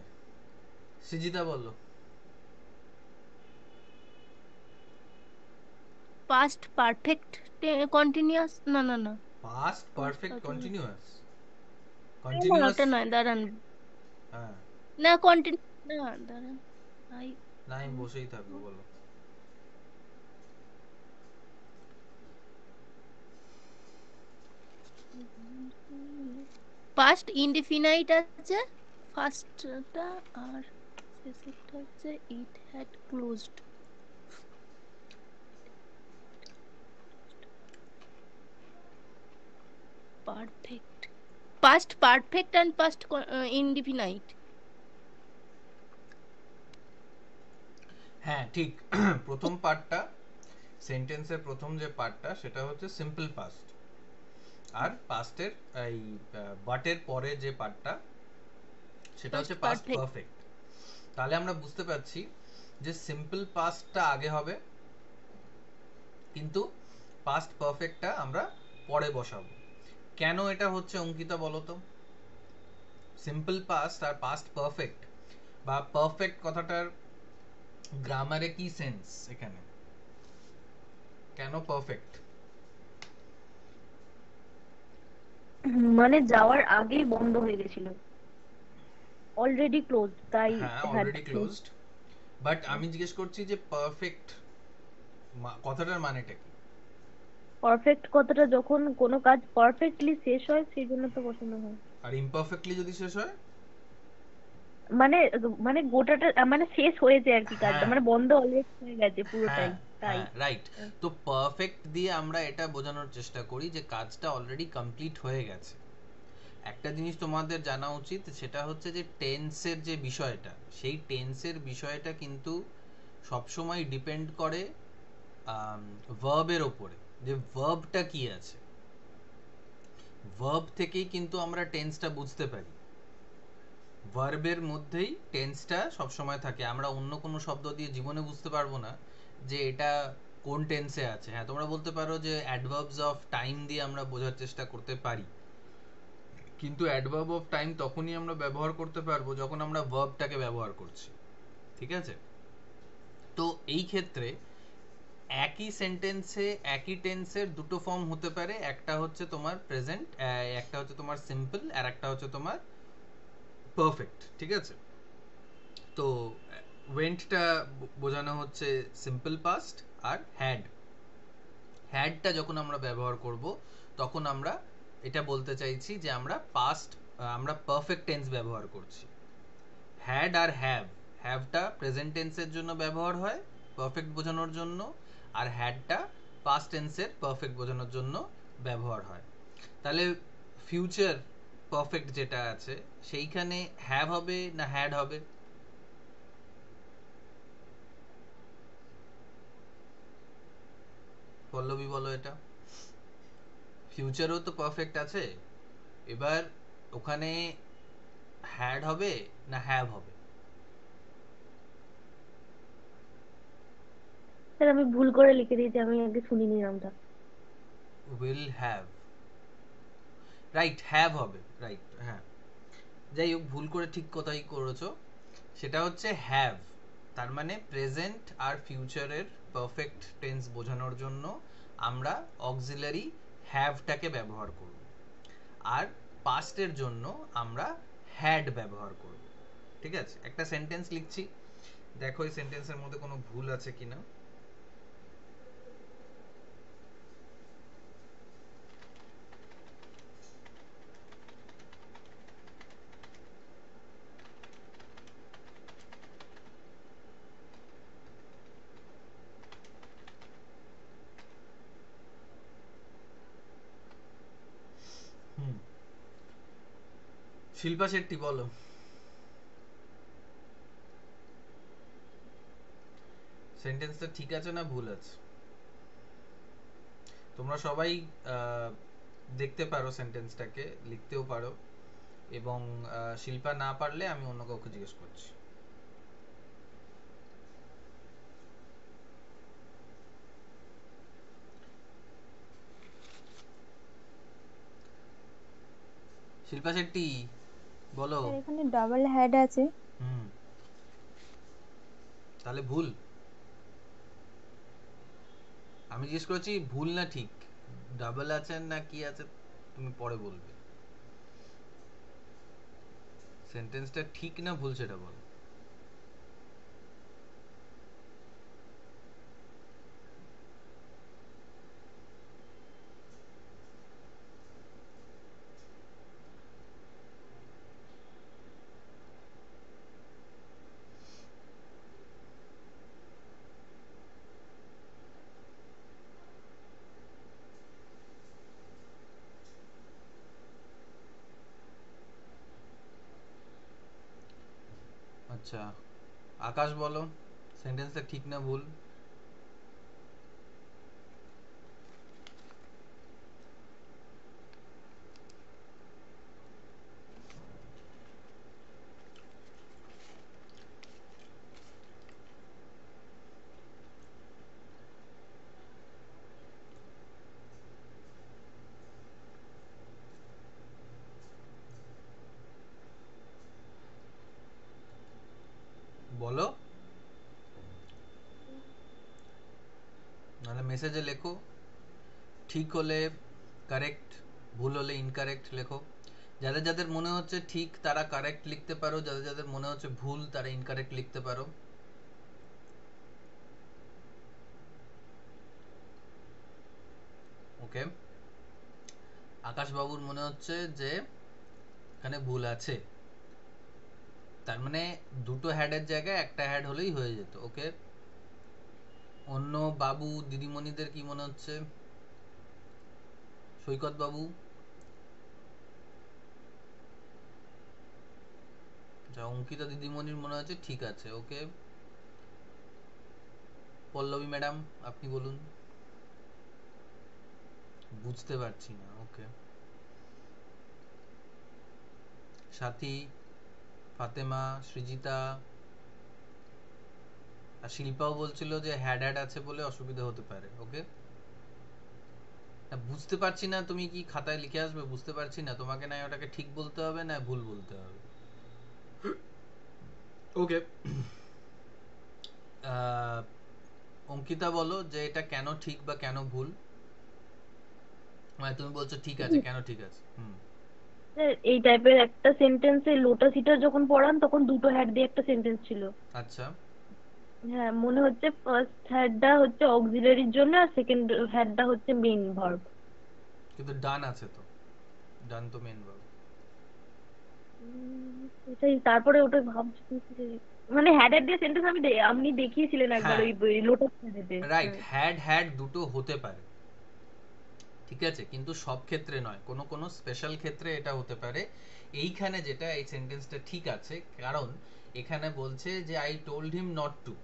সৃজিতা বলো। পাস্ট পারফেক্ট কন্টিনিউয়াস, না না না, past past perfect continuous, continuous. না কন্টিনিউয়াস, ওটা নয়, দাঁড়ান, হ্যাঁ। না কন্টিনিউ, না দাঁড়ান, আই না আমি বসেই থাকবো, বলো। পাস্ট ইনডিফিনাইট আছে ফার্স্টটা, আর শেষেরটা হচ্ছে it had closed. Perfect, past perfect and past indefinite. হ্যাঁ ঠিক। প্রথম পার্টটা, সেন্টেন্সের প্রথম যে পার্টটা সেটা হচ্ছে সিম্পল পাস্ট, আর পাস্টের এই বাটের পরে যে পার্টটা সেটা হচ্ছে পাস্ট পারফেক্ট। তাহলে আমরা বুঝতে পারছি যে সিম্পল পাস্টটা আগে হবে, কিন্তু পাস্ট পারফেক্টটা আমরা পরে বসাবো। কেন এটা হচ্ছে অঙ্কিতা বলো তো? সিম্পল পাস্ট আর পাস্ট পারফেক্ট বা পারফেক্ট কথাটার গ্রামারে কি সেন্স এখানে, কেন পারফেক্ট? মানে যাওয়ার আগেই বন্ধ হয়ে গেছিল, অলরেডি ক্লোজ, তাই হ্যাঁ had already close. Closed, but আমি জিজ্ঞেস করছি যে পারফেক্ট কথাটার মানেটা কি? পারফেক্ট কথাটা যখন কোনো কাজ পারফেক্টলি শেষ হয় সেই জন্য তো বসানো হয়। আর ইমপারফেক্টলি যদি শেষ হয়? মানে মানে গোটাটা মানে শেষ হয়েছে আর কি, কাজটা হ্যাঁ মানে বন্ধ অলরেডি হয়ে গেছে পুরোটাই, হ্যাঁ তাই। হ্যাঁ রাইট। তো পারফেক্ট দিয়ে আমরা এটা বোঝানোর চেষ্টা করি যে কাজটা অলরেডি কমপ্লিট হয়ে গেছে। একটা জিনিস তোমাদের জানা উচিত, সেটা হচ্ছে যে টেন্সের যে বিষয়টা, সেই টেন্সের বিষয়টা কিন্তু সবসময় ডিপেন্ড করে ভার্বের ওপরে, যে ভার্বটা কি আছে। ভার্ব থেকেই কিন্তু আমরা টেন্সটা বুঝতে পারি, ভার্বের মধ্যেই টেন্সটা সবসময় থাকে। আমরা অন্য কোনো শব্দ দিয়ে জীবনে বুঝতে পারবো না যে এটা কোন টেন্সে আছে। হ্যাঁ তোমরা বলতে পারো যে অ্যাডভার্বস অফ টাইম দিয়ে আমরা বোঝার চেষ্টা করতে পারি, কিন্তু অ্যাডভার্ব অফ টাইম তখনই আমরা ব্যবহার করতে পারবো যখন আমরা ভার্বটাকে ব্যবহার করছি, ঠিক আছে? তো এই ক্ষেত্রে একই সেন্টেন্সে একই টেন্সের দুটো ফর্ম হতে পারে, একটা হচ্ছে তোমার প্রেজেন্ট, একটা হচ্ছে তোমার সিম্পল, আর একটা হচ্ছে তোমার পারফেক্ট, ঠিক আছে? তো ওয়েন্টটা বোঝানো হচ্ছে সিম্পল পাস্ট, আর হ্যাডটা যখন আমরা ব্যবহার করব তখন আমরা এটা বলতে চাইছি যে আমরা পাস্ট, আমরা পারফেক্ট টেন্স ব্যবহার করছি। হ্যাড আর হ্যাভটা প্রেজেন্ট টেন্সের জন্য ব্যবহার হয় পারফেক্ট বোঝানোর জন্য, আর হ্যাডটা পাস্ট টেন্সের পারফেক্ট বোঝানোর জন্য ব্যবহার হয়। তাহলে ফিউচার পারফেক্ট যেটা আছে সেইখানে হ্যাভ হবে না হ্যাড হবে? পল্লবী বলো এটা। ফিউচারও তো পারফেক্ট আছে, এবার ওখানে হ্যাড হবে না হ্যাভ হবে? স্যার আমি ভুল করে লিখে দিয়েছি, আমি আগে শুনিনি নামটা। উইল হ্যাভ, রাইট, হ্যাভ হবে, রাইট, হ্যাঁ। যাই হোক, ভুল করে ঠিক কথাই করেছো, সেটা হচ্ছে হ্যাভ। তার মানে প্রেজেন্ট আর ফিউচারের পারফেক্ট টেন্স বোঝানোর জন্য আমরা অক্সিলারি হ্যাভটাকে ব্যবহার করব, আর পাস্টের জন্য আমরা হ্যাড ব্যবহার করব, ঠিক আছে? একটা সেন্টেন্স লিখছি, দেখো এই সেন্টেন্সের মধ্যে কোনো ভুল আছে কিনা। হুম, শিল্পা শেট্টি বলো, সেন্টেন্সটা ঠিক আছে না ভুল আছে? তোমরা সবাই আহ, দেখতে পারো সেন্টেন্সটাকে, লিখতেও পারো, এবং শিল্পা না পারলে আমি অন্য কাউকে জিজ্ঞেস করছি। শিল্পা শেট্টি বলো। স্যার এখানে ডাবল হেড আছে। হুম, তাহলে ভুল? আমি জিজ্ঞেস করছি ভুল না ঠিক, ডাবল আছে না কি আছে তুমি পরে বলবে। সেন্টেন্সটা ঠিক না ভুল সেটা বলো। আচ্ছা, আকাশ বলো, সেন্টেন্সটা ঠিক না ভুল? নাহলে মেসেজে লেখো, ঠিক হলে কারেক্ট, ভুল হলে ইনকারেক্ট লেখো। যাদের যাদের মনে হচ্ছে ঠিক তারা কারেক্ট লিখতে পারো, যাদের যাদের মনে হচ্ছে ভুল তারা ইনকারেক্ট লিখতে পারো। ওকে, আকাশ বাবুর মনে হচ্ছে যে এখানে ভুল আছে, তার মানে দুটো হ্যাডের জায়গায় একটা হ্যাড হলেই হয়ে যেত। ওকে, অন্য বাবু দিদিমণিদের কি মনে হচ্ছে? সৈকত বাবু, আচ্ছা অঙ্কিতা দিদিমণির মনে হচ্ছে ঠিক আছে। ওকে, পল্লবী ম্যাডাম আপনি বলুন। বুঝতে পারছি না। ওকে, সাথী, ফাতেমা, সৃজিতা আর শিল্পাও বলছিল যে হ্যাড হ্যাড আছে বলে অসুবিধা হতে পারে। ওকে, বুঝতে পারছি না, তুমি কি খাতায় লিখে আসবে? বুঝতে পারছি না, তোমাকে না ওটাকে ঠিক বলতে হবে না ভুল বলতে হবে। ওকে, অঙ্কিতা বলো যে এটা কেন ঠিক বা কেন ভুল। মানে তুমি বলছো ঠিক আছে, কেন ঠিক আছে? এই টাইপের একটা সেন্টেন্সে লোটাস হিটার যখন পড়ান তখন দুটো হ্যাড দিয়ে একটা সেন্টেন্স ছিল। আচ্ছা, হ্যাঁ মনে হচ্ছে ফার্স্ট হ্যাডটা হচ্ছে অক্সিলারির জন্য আর সেকেন্ড হ্যাডটা হচ্ছে মেইন ভার্ব। কিন্তু ডান আছে তো, ডান তো মেন ভার্ব। এটাই, তারপরে ওটা ভাবছি যে মানে হ্যাড দিয়ে সেন্টেন্স আপনি দেখিয়েছিলেন একবার হ্যাঁ ওই লোটাস হ্যাডেতে। রাইট, হ্যাড হ্যাড দুটো হতে পারে, ঠিক আছে, কিন্তু সব ক্ষেত্রে নয়, কোনো কোনো স্পেশাল ক্ষেত্রে এটা হতে পারে। এইখানে যেটা এই সেন্টেন্সটা ঠিক আছে, কারণ এখানে বলছে যে I told him not to,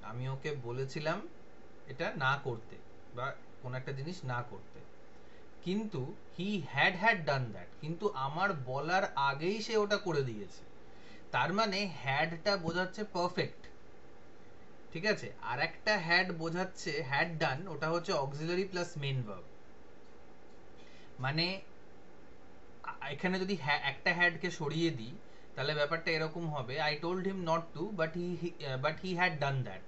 আমি ওকে বলেছিলাম এটা না করতে বা কোন একটা জিনিস না করতে, কিন্তু he had had done that, কিন্তু আমার বলার আগেই সে ওটা করে দিয়েছে। তার মানে হ্যাডটা বোঝাচ্ছে পারফেক্ট, ঠিক আছে, আর একটা হ্যাড বোঝাচ্ছে হ্যাড ডান, ওটা হচ্ছে অক্সিলারি প্লাস মেইন ভার্ব। মানে এখানে যদি একটা হ্যাডকে সরিয়ে দিই তাহলে ব্যাপারটা এরকম হবে, I told him not to but he had done that.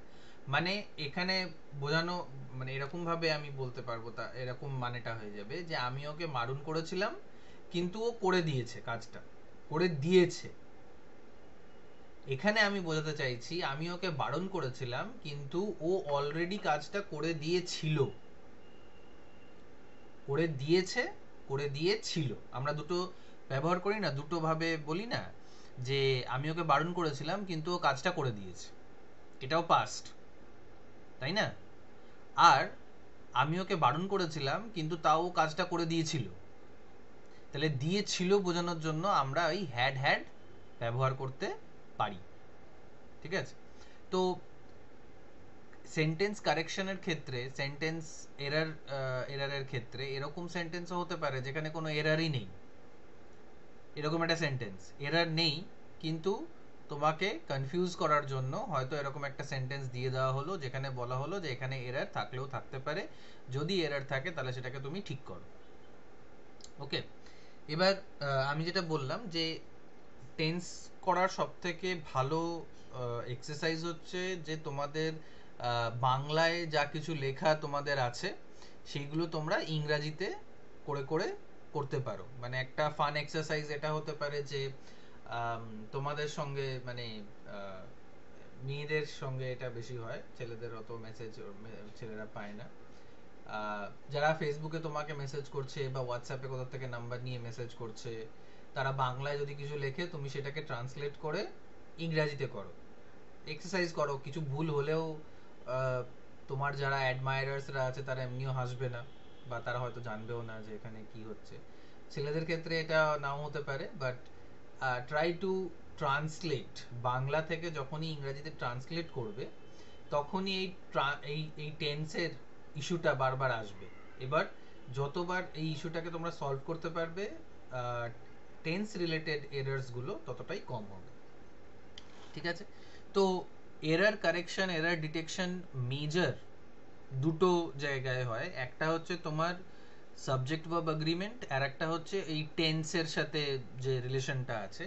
মানে এখানে বোঝানো, মানে এরকম ভাবে আমি বলতে পারবো, তা এরকম মানেটা হয়ে যাবে যে আমি ওকে বারণ করেছিলাম কিন্তু ও করে দিয়েছে, কাজটা করে দিয়েছে। এখানে আমি বোঝাতে চাইছি আমি ওকে বারণ করেছিলাম কিন্তু ও অলরেডি কাজটা করে দিয়েছিল, করে দিয়েছে, করে দিয়েছিল। আমরা দুটো ব্যবহার করি না, দুটো ভাবে বলি না, যে আমি ওকে বারণ করেছিলাম কিন্তু ও কাজটা করে দিয়েছে, এটাও পাস্ট, তাই না? আর আমি ওকে বারণ করেছিলাম কিন্তু তাও ও কাজটা করে দিয়েছিল, তাহলে দিয়েছিল বোঝানোর জন্য আমরা ওই হ্যাড হ্যাড ব্যবহার করতে পারি, ঠিক আছে? তো সেন্টেন্স কারেকশনের ক্ষেত্রে, সেন্টেন্স এরারের ক্ষেত্রে এরকম সেন্টেন্সও হতে পারে যেখানে কোনো এরারই নেই। এরকম একটা সেন্টেন্স এরার নেই কিন্তু তোমাকে কনফিউজ করার জন্য হয়তো এরকম একটা সেন্টেন্স দিয়ে দেওয়া হলো যেখানে বলা হলো যে এখানে এরার থাকলেও থাকতে পারে, যদি এরার থাকে তাহলে সেটাকে তুমি ঠিক করো। ওকে, এবার আমি যেটা বললাম যে টেন্স করার সবথেকে ভালো এক্সারসাইজ হচ্ছে যে তোমাদের বাংলায় যা কিছু লেখা তোমাদের আছে সেইগুলো তোমরা ইংরাজিতে করে করে করতে পারো। মানে একটা ফান এক্সারসাইজ এটা হতে পারে যে তোমাদের সঙ্গে, মানে মেয়েদের সঙ্গে এটা বেশি হয়, ছেলেদের অত মেসেজ ছেলেরা পায় না। যারা ফেসবুকে তোমাকে মেসেজ করছে বা হোয়াটসঅ্যাপে কোথা থেকে নাম্বার নিয়ে মেসেজ করছে, তারা বাংলায় যদি কিছু লেখে তুমি সেটাকে ট্রান্সলেট করে ইংরাজিতে করো, এক্সারসাইজ করো। কিছু ভুল হলেও তোমার যারা অ্যাডমায়ারার্সরা আছে তারা এমনিও হাসবে না, বা তারা হয়তো জানবেও না যে এখানে কি হচ্ছে। ছেলেদের ক্ষেত্রে এটা নাও হতে পারে, but try to translate, Bangla থেকে যখনই ইংরাজিতে ট্রান্সলেট করবে তখনই এই টেন্সের ইস্যুটা বারবার আসবে। এবার যতবার এই ইস্যুটাকে তোমরা সলভ করতে পারবে, টেন্স রিলেটেড এরার্স গুলো ততটাই কম হবে, ঠিক আছে? তো error correction, error detection major দুটো জায়গায় হয়, একটা হচ্ছে তোমার সাবজেক্ট ভার্ব এগ্রিমেন্ট, আর একটা হচ্ছে এই টেন্সের সাথে যে রিলেশনটা আছে।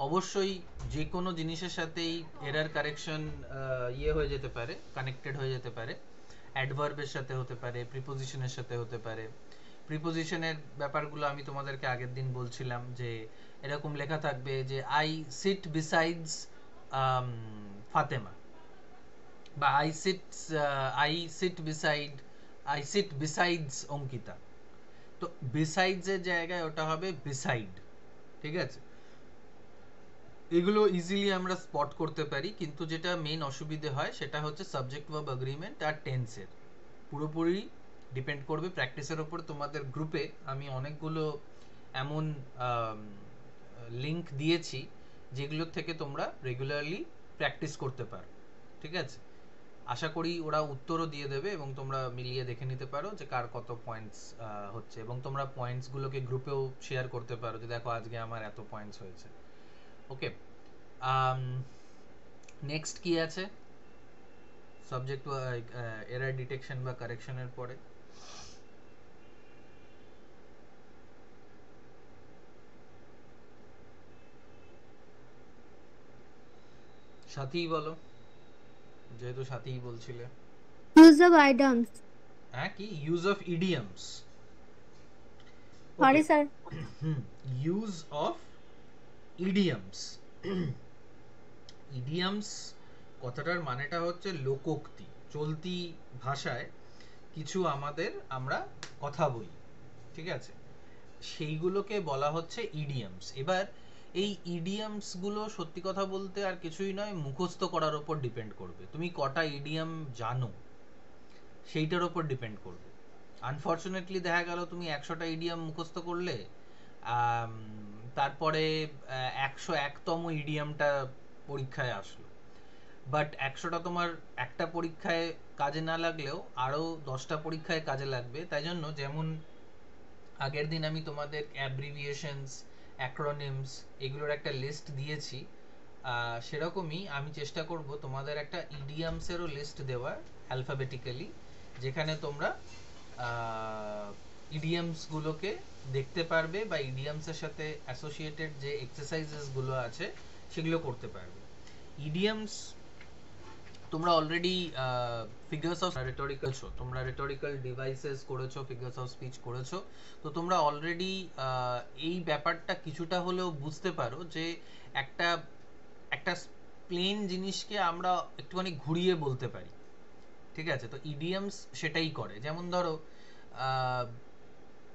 অবশ্যই যে কোনো জিনিসের সাথেই এরার কারেকশন ইয়ে হয়ে যেতে পারে, কানেক্টেড হয়ে যেতে পারে। অ্যাডভার্বের সাথে হতে পারে, প্রিপোজিশনের সাথে হতে পারে। প্রিপোজিশনের ব্যাপারগুলো আমি তোমাদেরকে আগের দিন বলছিলাম যে এরকম লেখা থাকবে যে আই সিট বিসাইডস ফাতেমা, বা আই সিট বিসাইডস অঙ্কিতা। তো বিসাইডস এর জায়গায় ওটা হবে বিসাইড, ঠিক আছে? এগুলো ইজিলি আমরা স্পট করতে পারি, কিন্তু যেটা মেইন অসুবিধে হয় সেটা হচ্ছে সাবজেক্ট ভার্ব এগ্রিমেন্ট আর টেন্সের। পুরোপুরি ডিপেন্ড করবে প্র্যাকটিসের ওপর। তোমাদের গ্রুপে আমি অনেকগুলো এমন লিংক দিয়েছি যেগুলো থেকে তোমরা রেগুলারলি প্র্যাকটিস করতে পারো, ঠিক আছে? আশা করি ওরা উত্তরও দিয়ে দেবে এবং তোমরা মিলিয়ে দেখে নিতে পারো যে কার কত পয়েন্টস হচ্ছে, এবং তোমরা পয়েন্টসগুলোকে গ্রুপেও শেয়ার করতে পারো যে দেখো আজকে আমার এত পয়েন্টস হয়েছে। ওকে, নেক্সট কি আছে সাবজেক্ট এরর ডিটেকশন বা কারেকশনের পরে? সাথী বলো, যেহেতু সাথী বলছিলে। Use of idioms. হ্যাঁ, কি use of idioms? Sorry sir. Use of idioms. Idioms কথাটার মানেটা হচ্ছে লোকোক্তি, চলতি ভাষায় কিছু আমরা কথা বলি, ঠিক আছে? সেইগুলোকে বলা হচ্ছে ইডিয়মস। এবার এই ইডিয়মস গুলো সত্যি কথা বলতে আর কিছুই নয়, মুখস্থ করার উপর ডিপেন্ড করবে। তুমি কটা ইডিয়ম জানো সেইটার উপর ডিপেন্ড করবে। আনফরচুনেটলি দেখা গেল তুমি 100টা ইডিয়ম মুখস্থ করলে, তারপরে 101তম ইডিয়মটা পরীক্ষায় আসলো, বাট 100টা তোমার একটা পরীক্ষায় কাজে না লাগলেও আরো 10টা পরীক্ষায় কাজে লাগবে। তাই জন্য যেমন আগের দিন আমি তোমাদের অ্যাব্রিভিয়েশনস, অ্যাক্রোনিমস এগুলোর একটা লিস্ট দিয়েছি, সেরকমই আমি চেষ্টা করব তোমাদের একটা ইডিয়মসেরও লিস্ট দেওয়ার অ্যালফাবেটিক্যালি, যেখানে তোমরা ইডিয়মসগুলোকে দেখতে পারবে বা ইডিয়মসের সাথে অ্যাসোসিয়েটেড যে এক্সারসাইজেসগুলো আছে সেগুলো করতে পারবে। ইডিয়মস তোমরা অলরেডি ফিগার্স অফ রেটরিক্যাল, তোমরা রেটরিক্যাল ডিভাইসেস করেছো, ফিগার্স অফ স্পিচ করেছো, তো তোমরা অলরেডি এই ব্যাপারটা কিছুটা হলেও বুঝতে পারো যে একটা একটা প্লেন জিনিসকে আমরা একটুখানি ঘুরিয়ে বলতে পারি, ঠিক আছে? তো ইডিয়মস সেটাই করে। যেমন ধরো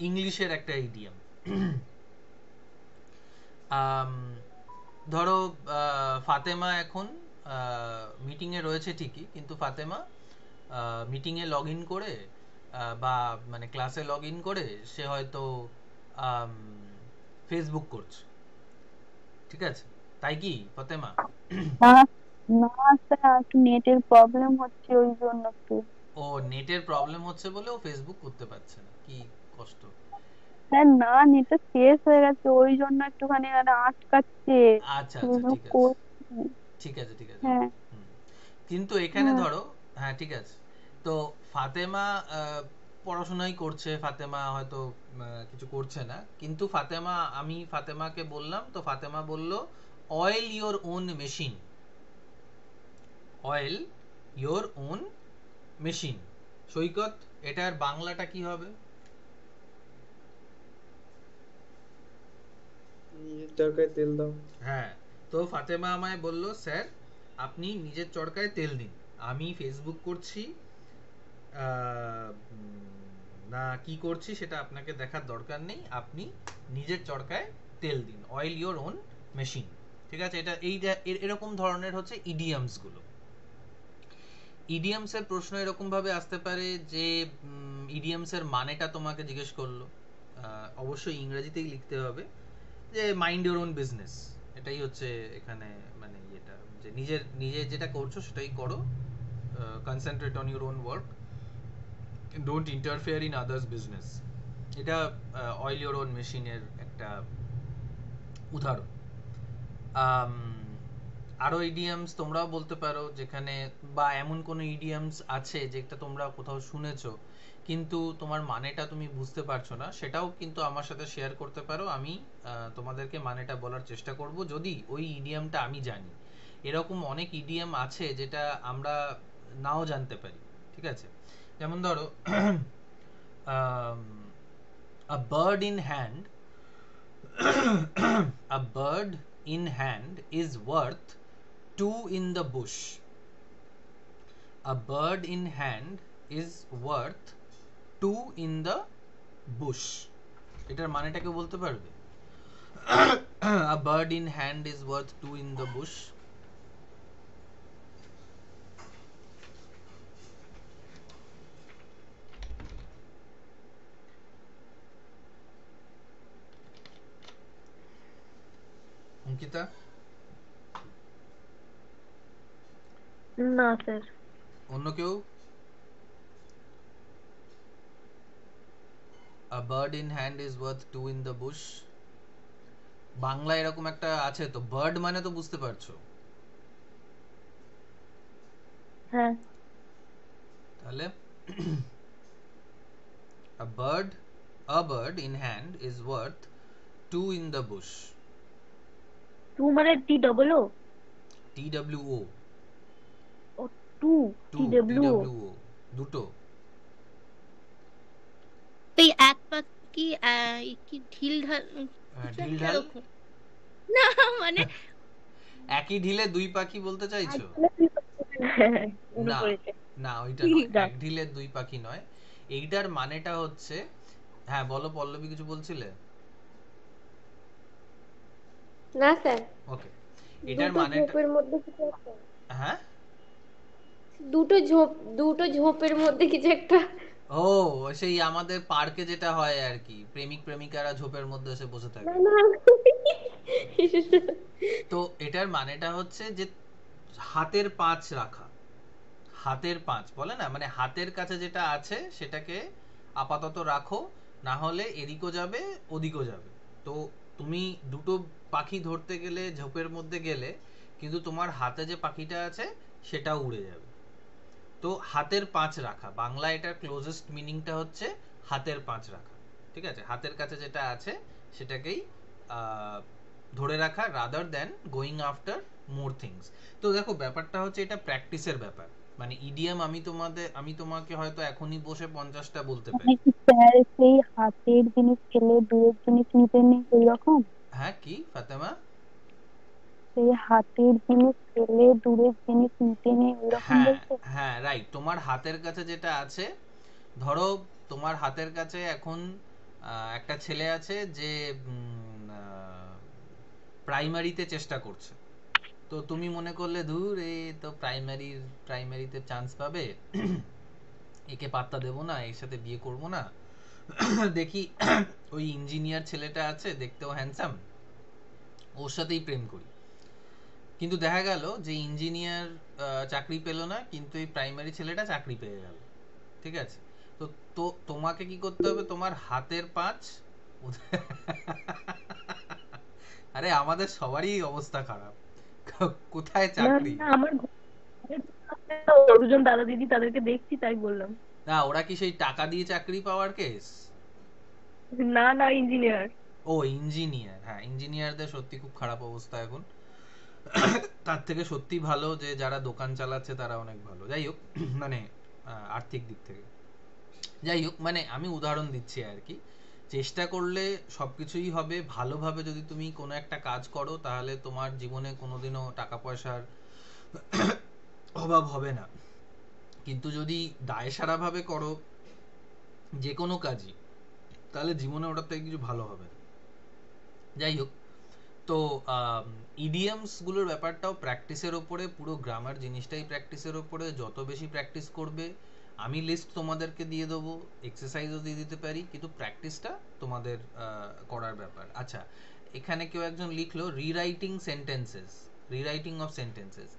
ইংলিশের একটা ইডিয়ম, ধরো ফাতেমা এখন মিটিংয়ে রয়েছে ঠিকই, কিন্তু ফাতেমা মিটিংয়ে লগ ইন করে বা মানে ক্লাসে লগ ইন করে সে হয়তো ফেসবুক করছে, ঠিক আছে? তাই কি ফাতেমা? না না স্যার, একটু নেটের প্রবলেম হচ্ছে ওই জন্য একটু। ও নেটের প্রবলেম হচ্ছে বলে ও ফেসবুক করতে পারছে না, কি কষ্ট। স্যার না, নেটটা শেষ হয়ে গেছে ওই জন্য একটুখানি আটকাচ্ছে। আচ্ছা আচ্ছা, ঠিক আছে ঠিক আছে ঠিক আছে। হ্যাঁ কিন্তু এখানে হ্যাঁ ধরো, হ্যাঁ ঠিক আছে, তো ফাতেমা পড়াশোনাই করছে, ফাতেমা হয়তো কিছু করছে না, কিন্তু আমি ফাতেমাকে বললাম, তো ফাতেমা বলল oil your own machine, oil your own machine. Saikat, এটার বাংলাটা কি হবে? নিজের চরকায় তেল দাও। হ্যাঁ, তো ফাতেমা আমায় বলল স্যার আপনি নিজের চরকায় তেল দিন, আমি ফেসবুক করছি না কি করছি সেটা আপনাকে দেখার দরকার নেই, আপনি নিজের চরকায় তেল দিন, অয়েল ইওর ওন মেশিন, ঠিক আছে? এটা এরকম ধরনের হচ্ছে ইডিয়মস গুলো। ইডিয়মস এর প্রশ্ন এরকম ভাবে আসতে পারে যে ইডিয়মস এর মানেটা তোমাকে জিজ্ঞেস করলো, অবশ্যই ইংরেজিতেই লিখতে হবে, যে মাইন্ড ইওর ওন বিজনেস, এটাই হচ্ছে এখানে মানে এটা, যে নিজে যেটা করছো সেটাই করো, concentrate on your own work, don't interfere in others business. এটা অয়েল ইওর ওন মেশিনের একটা উদাহরণ। আরো ইডিয়মস তোমরাও বলতে পারো, যেখানে বা এমন কোন ইডিয়মস আছে যেটা তোমরা কোথাও শুনেছো কিন্তু তোমার মানেটা তুমি বুঝতে পারছো না, সেটাও কিন্তু আমার সাথে শেয়ার করতে পারো, আমি তোমাদেরকে মানেটা বলার চেষ্টা করব যদি ওই ইডিয়মটা আমি জানি। এরকম অনেক ইডিয়ম আছে যেটা আমরা নাও জানতে পারি, ঠিক আছে? যেমন ধরো a bird in hand a bird in hand is worth two in the bush. A bird in hand is worth two in the bush. এটার মানেটা কেউ বলতে পারবে? A bird in hand is worth two in the bush. Ankita? না sir. অন্য কেউ? A bird in hand is worth two in the bush. Bangla এরকম একটা আছে তো, বার্ড মানে তো বুঝতে পারছো। হ্যাঁ। তাহলে a bird in hand is worth two in the bush. Two মানে T double O? TWO O two, T W O. TWO দুটো। এই এক পাখি কি ঢিল ঢাল কিছু ঢিল একটা ঢাল? এরকম। না মানে একই ঢিলে দুই পাখি বলতে চাইছো? হ্যাঁ, মনে না পড়েছে। না, ওইটা নয়, না। এক ঢিলে দুই পাখি নয়। এইটার মানেটা হচ্ছে, হ্যাঁ বলো পল্লবী, কিছু বলছিলে? না স্যার, ওকে, এটার দুটো মানেটা, ঝোপের মধ্যে কিছু একটা, হ্যাঁ দুটো ঝোপের মধ্যে কিছু একটা। ও সেই আমাদের পার্কে যেটা হয় আর কি, প্রেমিক প্রেমিকারা ঝোপের মধ্যে এসে বসে থাকে। না না তো এটার মানেটা হচ্ছে যে হাতের পাঁচ রাখা। হাতের পাঁচ বলে না, মানে হাতের কাছে যেটা আছে সেটাকে আপাতত রাখো, না হলে এদিকও যাবে ওদিকও যাবে। তো তুমি দুটো পাখি ধরতে গেলে ঝোপের মধ্যে গেলে, কিন্তু তোমার হাতে যে পাখিটা আছে সেটাও উড়ে যাবে। তো হাতের পাঁচ রাখা, বাংলা এটার ক্লোজেস্ট মিনিংটা হচ্ছে হাতের পাঁচ রাখা। ঠিক আছে, হাতের কাছে যেটা আছে সেটাকেই ধরে রাখা, rather than going after more things. তো দেখো ব্যাপারটা হচ্ছে এটা প্র্যাকটিসের ব্যাপার। মানে ইডিয়াম আমি তোমাকে হয়তো এখনই বসে 50টা বলতে পারি। মানে কি স্যার সেই হাতের জিনিস ফেলে দূরের জিনিস নিতে নেই ওইরকম? হ্যাঁ কি ফাতেমা? সেই হাতের জিনিস ফেলে দূরের জিনিস নিতে নেই ওইরকম হ্যাঁ বলতে? হ্যাঁ রাইট। তোমার হাতের কাছে যেটা আছে, ধরো তোমার হাতের কাছে এখন একটা ছেলে আছে যে প্রাইমারিতে চেষ্টা করছে। তো তুমি মনে করলে ধুর এ তো প্রাইমারিতে চান্স পাবে, একে পাত্তা দেবো না, এর সাথে বিয়ে করব না, দেখি ওই ইঞ্জিনিয়ার ছেলেটা আছে দেখতেও হ্যান্ডসাম, ওর সাথেই প্রেম করি। কিন্তু দেখা গেল যে ইঞ্জিনিয়ার চাকরি পেল না, কিন্তু এই প্রাইমারি ছেলেটা চাকরি পেয়ে গেল। ঠিক আছে, তো তো তোমাকে কি করতে হবে, তোমার হাতের পাঁচ আরে আমাদের সবারই অবস্থা খারাপ, কোথায় চাকরি? না, আমার দুজন দাদা দিদি তাদেরকে দেখছি তাই বললাম। না ওরা কি সেই টাকা দিয়ে চাকরি পাওয়ার কেস? না না, ইঞ্জিনিয়ার। ও ইঞ্জিনিয়ার, হ্যাঁ ইঞ্জিনিয়ারদের সত্যি খুব খারাপ অবস্থা এখন। তার থেকে সত্যি ভালো যে যারা দোকান চালাচ্ছে তারা অনেক ভালো। যাই হোক, মানে আর্থিক দিক থেকে। যাই হোক, মানে আমি উদাহরণ দিচ্ছি আর কি। চেষ্টা করলে সবকিছুই হবে। ভালোভাবে যদি তুমি কোনো একটা কাজ করো তাহলে তোমার জীবনে কোনোদিনও টাকা পয়সার অভাব হবে না। কিন্তু যদি দায়সারা ভাবে করো যে কোনো কাজই, তাহলে জীবনে ওটার থেকে কিছু ভালো হবে না। যাই হোক, তো ইডিয়ামস গুলোর ব্যাপারটাও প্র্যাকটিসের ওপরে, পুরো গ্রামার জিনিসটাই প্র্যাকটিসের ওপরে। যত বেশি প্র্যাকটিস করবে, আমি লিস্ট তোমাদেরকে দিয়ে দেবো, এক্সারসাইজও দিয়ে দিতে পারি, কিন্তু প্র্যাকটিসটা তোমাদের করার ব্যাপার। আচ্ছা, এখানে কেউ একজন লিখলো rewriting sentences, rewriting of sentences.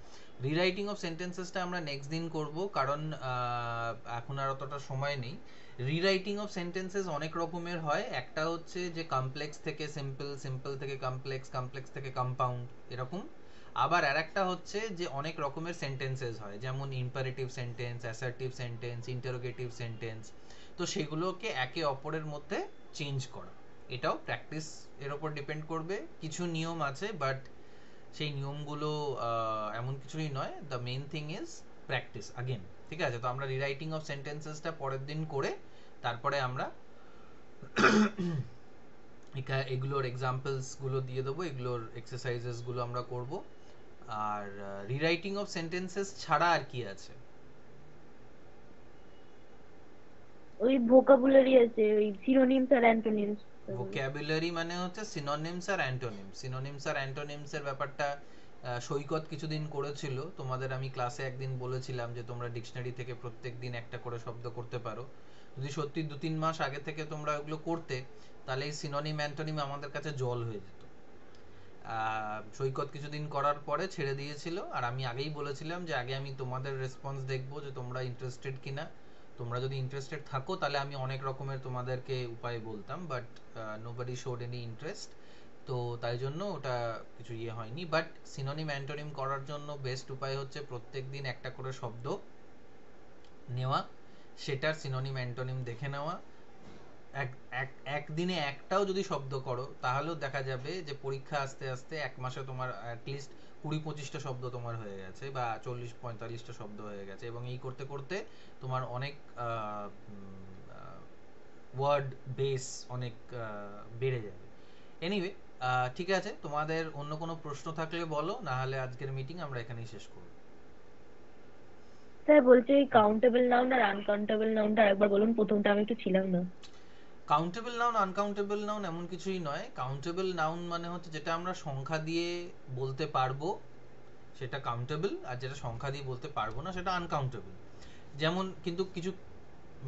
Rewriting of সেন্টেন্সেসটা আমরা নেক্সট দিন করব, কারণ এখন আর অতটা সময় নেই। রিরাইটিং অফ সেন্টেন্সেস অনেক রকমের হয়। একটা হচ্ছে যে কমপ্লেক্স থেকে সিম্পল, সিম্পল থেকে কমপ্লেক্স, কমপ্লেক্স থেকে কম্পাউন্ড, এরকম। আবার আরেকটা হচ্ছে যে অনেক রকমের সেন্টেন্সেস হয়, যেমন imperative sentence, assertive sentence, interrogative sentence. তো সেগুলোকে একে অপরের মধ্যে চেঞ্জ করা, এটাও প্র্যাকটিস এর উপর ডিপেন্ড করবে। কিছু নিয়ম আছে, বাট সেই নিয়মগুলো এমন কিছুই নয়। The main thing is practice. Again ঠিক আছে? তো আমরা রিরাইটিং অফ সেন্টেন্সেসটা পরের দিন করে তারপরে আমরা এগুলোর এক্সাম্পলস গুলো দিয়ে দেবো, এগুলোর এক্সারসাইজেস গুলো আমরা করব। আর রিরাইটিং অফ সেন্টেন্সেস ছাড়া আর কি আছে? ওই ভোকাবুলারি আছে, ওই সিনোনিমস আর অ্যান্টোনিমস। ভোক্যাবুলারি মানে হচ্ছে সিনোনিমস আর অ্যান্টোনিমস। সিনোনিমস আর অ্যান্টোনিমস এর ব্যাপারটা সৈকত কিছুদিন করেছিল। তোমাদের আমি ক্লাসে একদিন বলেছিলাম যে তোমরা ডিকশনারি থেকে প্রত্যেকদিন একটা করে শব্দ করতে পারো। যদি সত্যি 2-3 মাস আগে থেকে তোমরা ওগুলো করতে, তাহলে এই সিনোনিম অ্যান্টোনিম আমাদের কাছে জল হয়ে যেত। সৈকত কিছুদিন করার পরে ছেড়ে দিয়েছিল, আর আমি আগেই বলেছিলাম যে আগে আমি তোমাদের রেসপন্স দেখবো যে তোমরা ইন্টারেস্টেড কিনা। তোমরা যদি ইন্টারেস্টেড থাকো তাহলে আমি অনেক রকমের তোমাদেরকে উপায় বলতাম, but nobody showed any interest, তো তাই জন্য ওটা কিছু ইয়ে হয়নি। বাট সিনোনিম অ্যান্টোনিম করার জন্য বেস্ট উপায় হচ্ছে প্রত্যেকদিন একটা করে শব্দ নেওয়া, সেটার সিনোনিম অ্যান্টোনিম দেখে নেওয়া। একদিনে একটাও যদি শব্দ করো তাহলেও দেখা যাবে যে পরীক্ষা আস্তে আস্তে 1 মাসে তোমার অ্যাটলিস্ট 20-25টা শব্দ তোমার হয়ে গেছে, বা 40-45টা শব্দ হয়ে গেছে, এবং এই করতে করতে তোমার অনেক ওয়ার্ড বেস অনেক বেড়ে যাবে। এনিওয়ে, ঠিক আছে, তোমাদের অন্য কোনো প্রশ্ন থাকলে বলো, না হলে আজকের মিটিং আমরা এখানেই শেষ করব। স্যার বলছি এই কাউন্টেবল নাউন আর আনকাউন্টেবল নাউনটা একবার বলুন, প্রথমটা আমি একটু ছিলাম না। কাউন্টেবল নাউন আনকাউন্টেবল নাউন এমন কিছুই নয়। কাউন্টেবল নাউন মানে হচ্ছে যেটা আমরা সংখ্যা দিয়ে বলতে পারবো সেটা কাউন্টেবল, আর যেটা সংখ্যা দিয়ে বলতে পারবো না সেটা আনকাউন্টেবল। যেমন কিন্তু কিছু,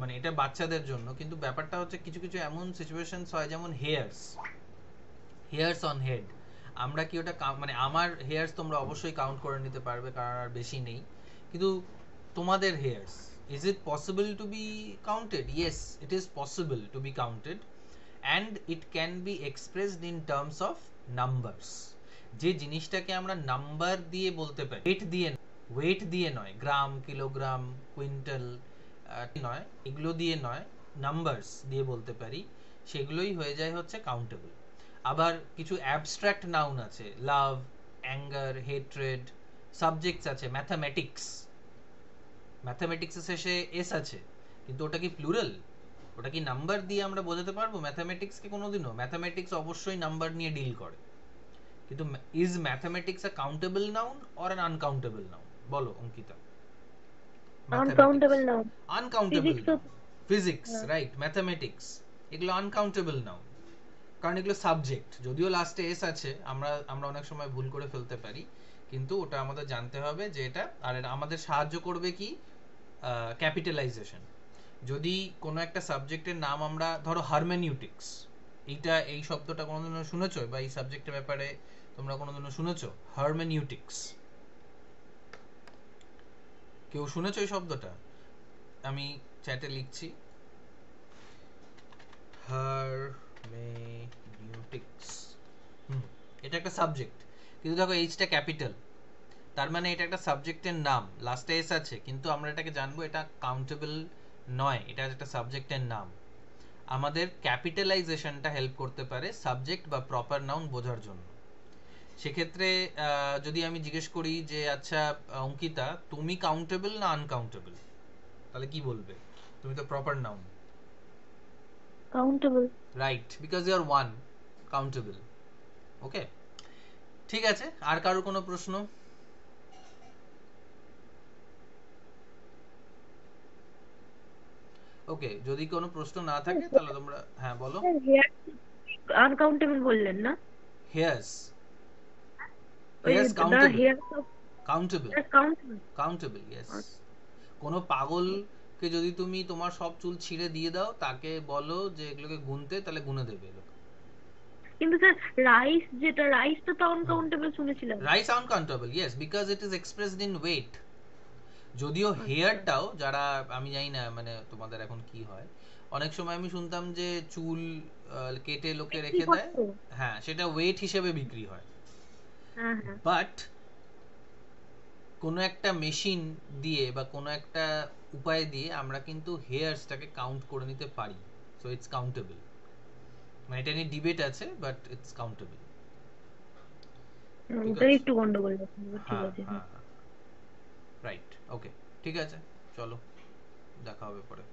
মানে এটা বাচ্চাদের জন্য, কিন্তু ব্যাপারটা হচ্ছে কিছু কিছু এমন সিচুয়েশনস হয়, যেমন হেয়ার্স অন হেড। আমরা কি ওটা মানে আমার হেয়ার্স তোমরা অবশ্যই কাউন্ট করে নিতে পারবে, কারণ আর বেশি নেই, কিন্তু তোমাদের here's, is it possible to be counted? Yes, it is possible to be counted, and it can be expressed in terms of numbers. যে জিনিসটাকে আমরা নাম্বার দিয়ে বলতে পারি, ওয়েট দিয়ে নয়, গ্রাম, কিলোগ্রাম, কুইন্টাল নয়, এগুলো দিয়ে নয়, নাম্বারস দিয়ে বলতে পারি, সেগুলোই হয়ে যায় হচ্ছে কাউন্টেবল। আবার কিছু অ্যাবস্ট্রাক্ট নাউন আছে, লাভ, অ্যাঙ্গার, হেট্রেড। সাবজেক্টস আছে, ম্যাথামেটিক্সের শেষে এস আছে, কিন্তু ওটা কি প্লুরাল? ওটা কি নাম্বার দিয়ে আমরা বোঝাতে পারবো ম্যাথামেটিক্সকে? কোনোদিনও। ম্যাথামেটিক্স অবশ্যই নাম্বার নিয়ে ডিল করে, কিন্তু is mathematics a countable noun or an uncountable noun? বলো Ankita. Uncountable noun. Uncountable noun. Physics, right, mathematics, এগুলো আনকাউন্টেবল নাউন, কারণ এগুলো সাবজেক্ট। যদিও লাস্টে এস আছে, আমরা অনেক সময় ভুল করে ফেলতে পারি, কিন্তু ওটা আমাদের জানতে হবে যে এটা, আর এটা আমাদের সাহায্য করবে কি, ক্যাপিটালাইজেশন। যদি কোনো একটা সাবজেক্টের নাম আমরা, ধরো হারমেনিউটিক্স, এই শব্দটা কোনোদিনও শুনেছো, বা এই সাবজেক্টের ব্যাপারে তোমরা কোনোদিনও শুনেছো? হারমেনিউটিক্স, কেউ শুনেছো এই শব্দটা? আমি চ্যাটে লিখছি, হারমেনিউটিক্স। এটা একটা সাবজেক্ট, কিন্তু দেখো এইচটা ক্যাপিটাল, তার মানে এটা একটা সাবজেক্টের নাম, লাস্টে এস আছে, কিন্তু আমরা এটাকে জানবো এটা কাউন্টেবল নয়, এটা একটা সাবজেক্টের নাম। আমাদের ক্যাপিটালাইজেশনটা হেল্প করতে পারে সাবজেক্ট বা প্রপার নাউন বোঝার জন্য। সেক্ষেত্রে যদি আমি জিজ্ঞেস করি যে আচ্ছা অঙ্কিতা, তুমি কাউন্টেবল না আনকাউন্টেবল, তাহলে কি বলবে? তুমি তো proper noun. Countable. Right, because you are one, countable. Okay, ঠিক আছে। আর কারোর কোনো প্রশ্ন? ওকে, যদি কোনো প্রশ্ন না থাকে তাহলে তোমরা, হ্যাঁ বলো। আনকাউন্টেবল বললেন না? হেয়ার্স ওই countable, here's of countable, countable. Countable, yes. কোনো পাগলকে যদি তুমি তোমার সব চুল ছিঁড়ে দিয়ে দাও, তাকে বলো যে এগুলোকে গুনতে, তাহলে গুনে দেবে। কিন্তু স্যার রাইসটা তো আনকাউন্টেবল শুনেছিলাম। Rice uncountable, yes, because it is expressed in weight. যদিও হেয়ারটাও, যারা, আমি জানি না মানে তোমাদের এখন কি হয়, অনেক সময় আমি শুনতাম যে চুল কেটে লোকে রেখে দেয়, হ্যাঁ, সেটা ওয়েট হিসেবে বিক্রি হয়। বাট কোনো একটা মেশিন দিয়ে বা কোনো একটা উপায় দিয়ে আমরা কিন্তু হেয়ারসটাকে কাউন্ট করে নিতে পারি, সো ইটস কাউন্টেবল। মানে এটা নিয়ে ডিবেট আছে, বাট ইটস কাউন্টেবল। ওটা একটু গন্ডগোল আছে, ঠিক আছে। রাইট, ওকে, ঠিক আছে, চলো দেখা হবে পরে।